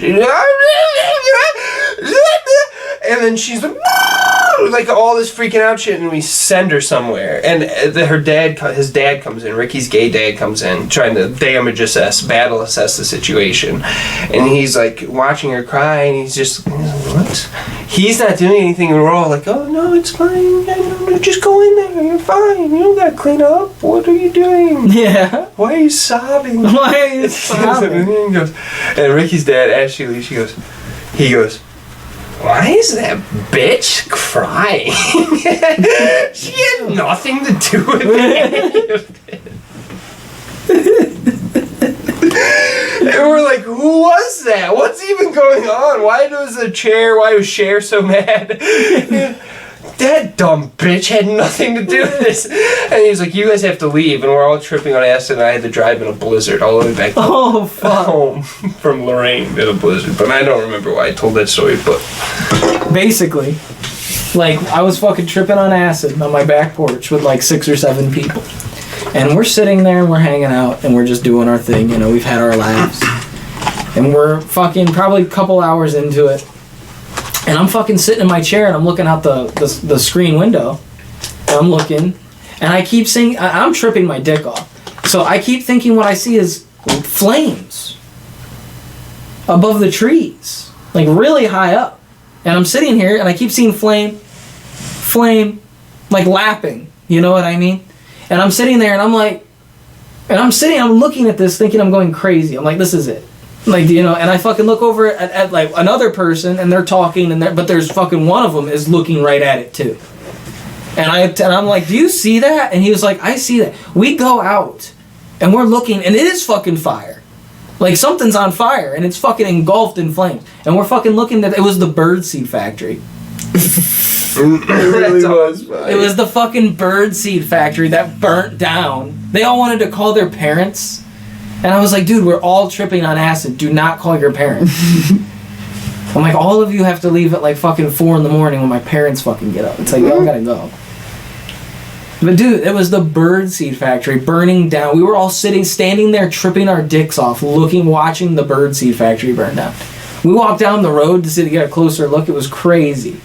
And then she's like all this freaking out shit, and we send her somewhere. And his dad comes in, Ricky's gay dad comes in, trying to battle assess the situation. And he's like watching her cry, and he's just, what? He's not doing anything, and we're all like, oh no, it's fine, I know. no, just go in there. You're fine. You don't gotta clean up. What are you doing? Yeah. Why are you sobbing? Why are you sobbing? And Ricky's dad, as she leaves, he goes, why is that bitch crying? She had nothing to do with any of it. And we're like, who was that? What's even going on? Why was Cher so mad? That dumb bitch had nothing to do with this. And he's like, you guys have to leave. And we're all tripping on acid, and I had to drive in a blizzard all the way back home from Lorraine in a blizzard. But I don't remember why I told that story. But basically, like, I was fucking tripping on acid on my back porch with like 6 or 7 people. And we're sitting there and we're hanging out and we're just doing our thing. You know, we've had our laughs. And we're fucking probably a couple hours into it. And I'm fucking sitting in my chair and I'm looking out the screen window. And I'm looking. And I keep seeing... I'm tripping my dick off. So I keep thinking what I see is flames. Above the trees. Like really high up. And I'm sitting here and I keep seeing flame, like lapping. You know what I mean? And I'm sitting there and I'm like... I'm looking at this thinking I'm going crazy. I'm like, this is it. Like, you know, and I fucking look over at like another person and they're talking but there's fucking one of them is looking right at it too. And I'm like, do you see that? And he was like, I see that. We go out and we're looking and it is fucking fire. Like something's on fire and it's fucking engulfed in flames. And we're fucking looking at it was the birdseed factory. It really was fire. It was the fucking birdseed factory that burnt down. They all wanted to call their parents. And I was like, dude, we're all tripping on acid. Do not call your parents. I'm like, all of you have to leave at like fucking 4 in the morning when my parents fucking get up. It's like, y'all gotta go. But dude, it was the birdseed factory burning down. We were all standing there tripping our dicks off, watching the birdseed factory burn down. We walked down the road to get a closer look. It was crazy.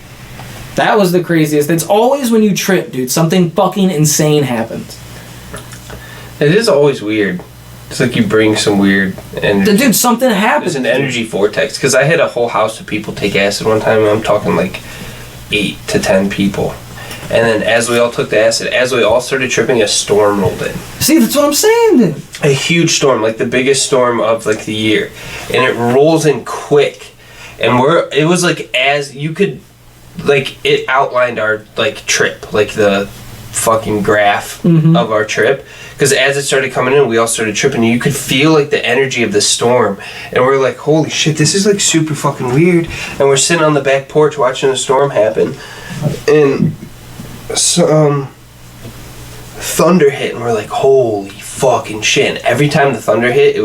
That was the craziest. It's always when you trip, dude, something fucking insane happens. It is always weird. It's like you bring some weird energy. Dude, something happened. There's an energy vortex. Because I had a whole house of people take acid one time, and I'm talking like 8 to 10 people. And then as we all took the acid, as we all started tripping, a storm rolled in. See, that's what I'm saying, dude. A huge storm, like the biggest storm of like the year. And it rolls in quick. And it was like as you could, like it outlined our like trip, like the fucking graph of our trip. Because as it started coming in, we all started tripping, and you could feel like the energy of the storm. And we're like, holy shit, this is like super fucking weird. And we're sitting on the back porch watching the storm happen. And thunder hit, and we're like, holy fucking shit. And every time the thunder hit,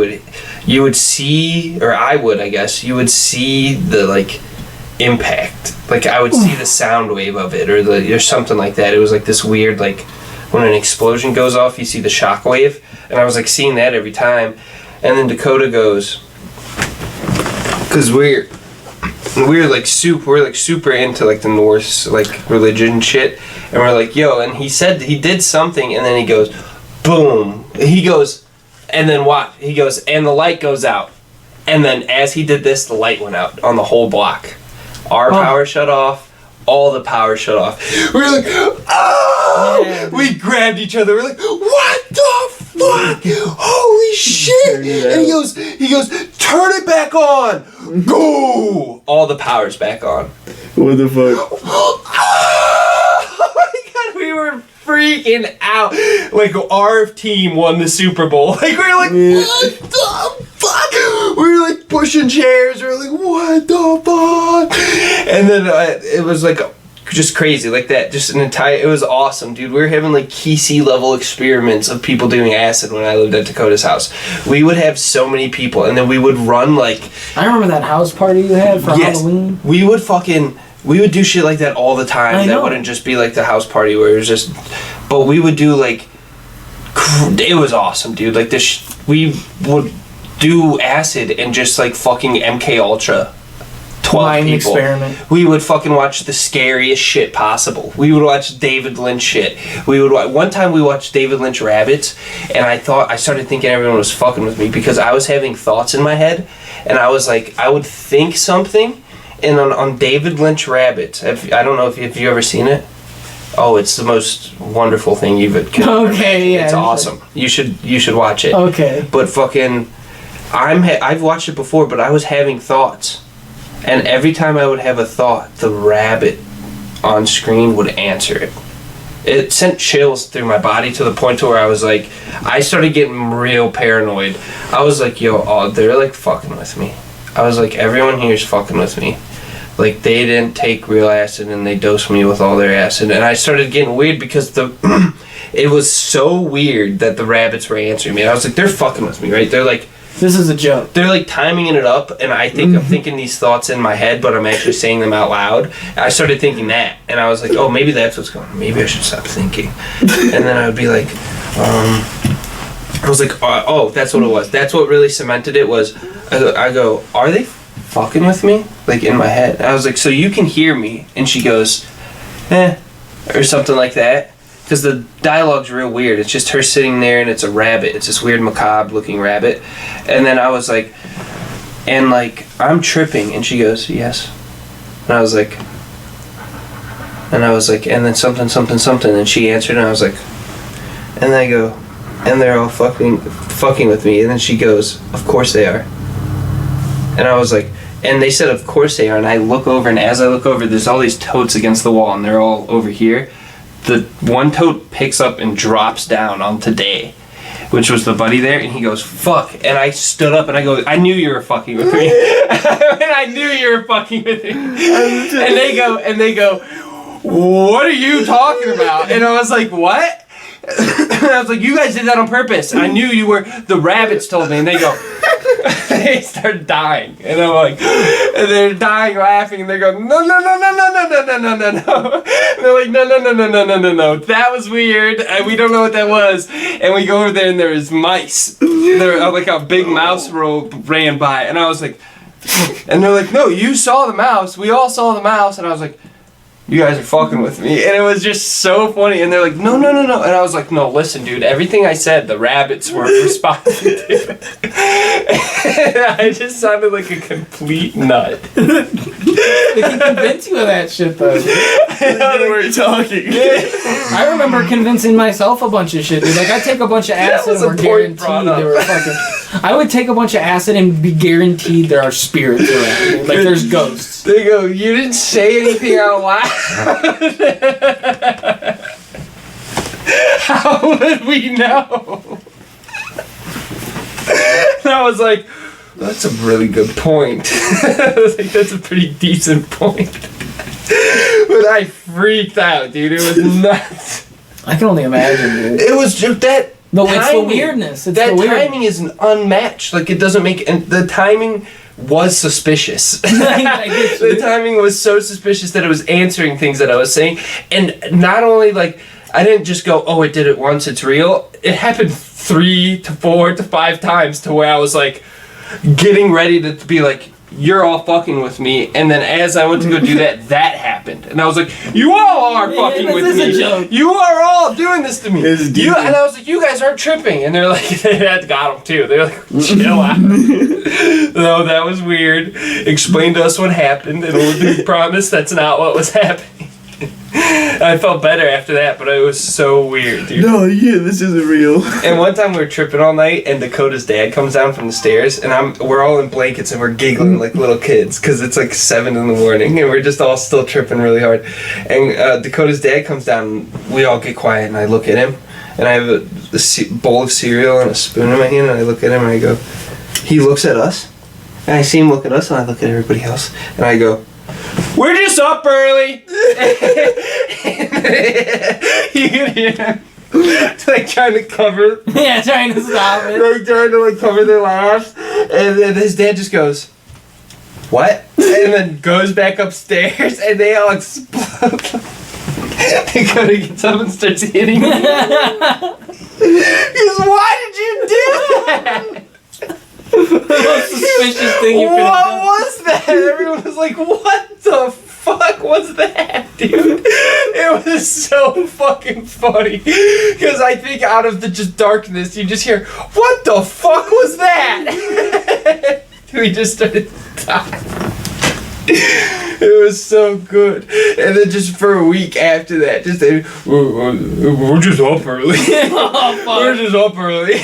you would see, or I would, I guess, you would see the like impact. Like I would see the sound wave of it, or something like that. It was like this weird, like, when an explosion goes off, you see the shock wave, and I was like seeing that every time. And then Dakota goes, because we're like super into like the Norse like religion shit, and we're like, yo, and he said he did something, and then he goes, boom. He goes, and then what? He goes, and the light goes out, and then as he did this, the light went out on the whole block. Our power shut off. All the power shut off. We were like, oh! Yeah. We grabbed each other. We're like, what the fuck? Holy shit! And he goes, turn it back on. Go! All the power's back on. What the fuck? Oh my god, we were freaking out. Like our team won the Super Bowl. Like we were like, what the fuck? We were like pushing chairs. We were like, what the fuck? And then it was like just crazy, like that. Just it was awesome, dude. We were having like Kesey level experiments of people doing acid when I lived at Dakota's house. We would have so many people, and then we would run like. I remember that house party you had for Halloween. We would do shit like that all the time. That wouldn't just be like the house party where it was just, but we would do like, it was awesome, dude. Like we would do acid and just like fucking MK Ultra. 12 people. Experiment. We would fucking watch the scariest shit possible. We would watch David Lynch shit. One time we watched David Lynch Rabbits, and I started thinking everyone was fucking with me because I was having thoughts in my head, and I was like, I would think something, and on David Lynch Rabbits, I don't know if you ever seen it. Oh, it's the most wonderful thing you've could ever Okay, imagine. yeah. It's awesome. You should watch it. Okay. But fucking, I've watched it before, but I was having thoughts, and every time I would have a thought, the rabbit on screen would answer it. It sent chills through my body to the point to where I was like, I started getting real paranoid. I was like, yo, oh, they're like fucking with me. I was like, everyone here is fucking with me. Like, they didn't take real acid and they dosed me with all their acid. And I started getting weird because it was so weird that the rabbits were answering me. I was like, they're fucking with me, right? They're like, this is a joke. They're like timing it up, and I think I'm thinking these thoughts in my head, but I'm actually saying them out loud. I started thinking that, and I was like, oh, maybe that's what's going on. Maybe I should stop thinking. And then I would be like, I was like, oh, that's what it was. That's what really cemented it was, I go, are they fucking with me? Like, in my head. And I was like, so you can hear me? And she goes, or something like that. Because the dialogue's real weird. It's just her sitting there and it's a rabbit. It's this weird macabre looking rabbit. And then I was like, and like, I'm tripping. And she goes, yes. And I was like, and then something, something, something. And she answered and I was like, and then I go, and they're all fucking with me. And then she goes, of course they are. And I was like, and they said, of course they are. And I look over, and as I look over, there's all these totes against the wall, and they're all over here. The one tote picks up and drops down onto Day, which was the buddy there, and he goes, fuck. And I stood up and I go, I knew you were fucking with me. I knew you were fucking with me. And they go, what are you talking about? And I was like, what? And I was like, you guys did that on purpose. And I knew you were, the rabbits told me. And they go, they started dying. And I'm like, and they're dying laughing. And they go, no. And they're like, no. That was weird. We don't know what that was. And we go over there and there was mice. There, like a big mouse ran by. And I was like, and they're like, no, you saw the mouse. We all saw the mouse. And I was like, you guys are fucking with me. And it was just so funny. And they're like, no. And I was like, no, listen, dude. Everything I said, the rabbits were responding to. I just sounded like a complete nut. They can convince you of that shit, though. We're talking. I remember convincing myself a bunch of shit, dude. Like, I'd take a bunch of acid and we're guaranteed there were fucking... I would take a bunch of acid and be guaranteed there are spirits around. Dude. Like, there's ghosts. They go, you didn't say anything out loud. How would we know? And I was like, that's a really good point. I was like, that's a pretty decent point. But I freaked out, dude. It was nuts. I can only imagine, dude. It was just that. No, it's the weirdness. It's that the weird... timing is unmatched. Like, it doesn't make... And the timing was suspicious. The timing was so suspicious that it was answering things that I was saying. And not only, like, I didn't just go, oh, it did it once, it's real. It happened 3 to 4 to 5 times to where I was, like, getting ready to be like, you're all fucking with me. And then as I went to go do that, that happened. And I was like, you all are fucking with me. A joke. You are all doing this to me. And I was like, you guys aren't tripping. And they're like, that got them too. They're like, chill out. No, that was weird. Explain to us what happened, and we'll promise that's not what was happening. I felt better after that, but it was so weird, dude. No, yeah, this isn't real. And one time we were tripping all night, and Dakota's dad comes down from the stairs, and we're all in blankets and we're giggling like little kids because it's like 7 in the morning, and we're just all still tripping really hard. And Dakota's dad comes down, and we all get quiet, and I look at him, and I have a bowl of cereal and a spoon in my hand, and I look at him, and I go, he looks at us, and I see him look at us, and I look at everybody else, and I go, we're just up early. You can hear him like trying to cover. Yeah, trying to stop it. Like trying to like cover their laughs. And then his dad just goes, what? And then goes back upstairs and they all explode. Dakota gets up and starts hitting me. Because why did you do that? The most suspicious thing you could have done. What was that? Everyone was like, what the fuck was that, dude? It was so fucking funny. Because I think out of the just darkness, you just hear, what the fuck was that? We just started talking. It was so good. And then just for a week after that, just we're just up early. We're just up early.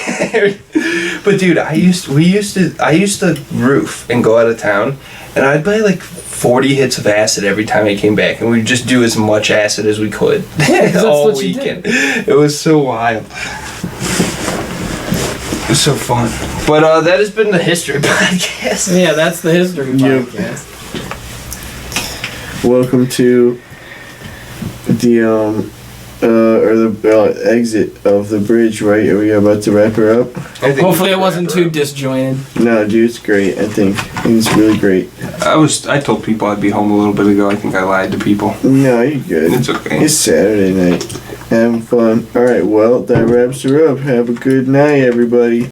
But dude, I used to roof and go out of town, and I'd buy like 40 hits of acid every time I came back, and we'd just do as much acid as we could all weekend. It was so wild. It was so fun. But that has been the history podcast. Yeah, that's the history podcast. Welcome to the exit of the bridge, right? Are we about to wrap her up? Hopefully it wasn't too disjointed. No, dude, it's great. I think it's really great. I told people I'd be home a little bit ago. I think I lied to people. No, you're good. It's okay. It's Saturday night. Having fun. Alright, well, that wraps her up. Have a good night, everybody.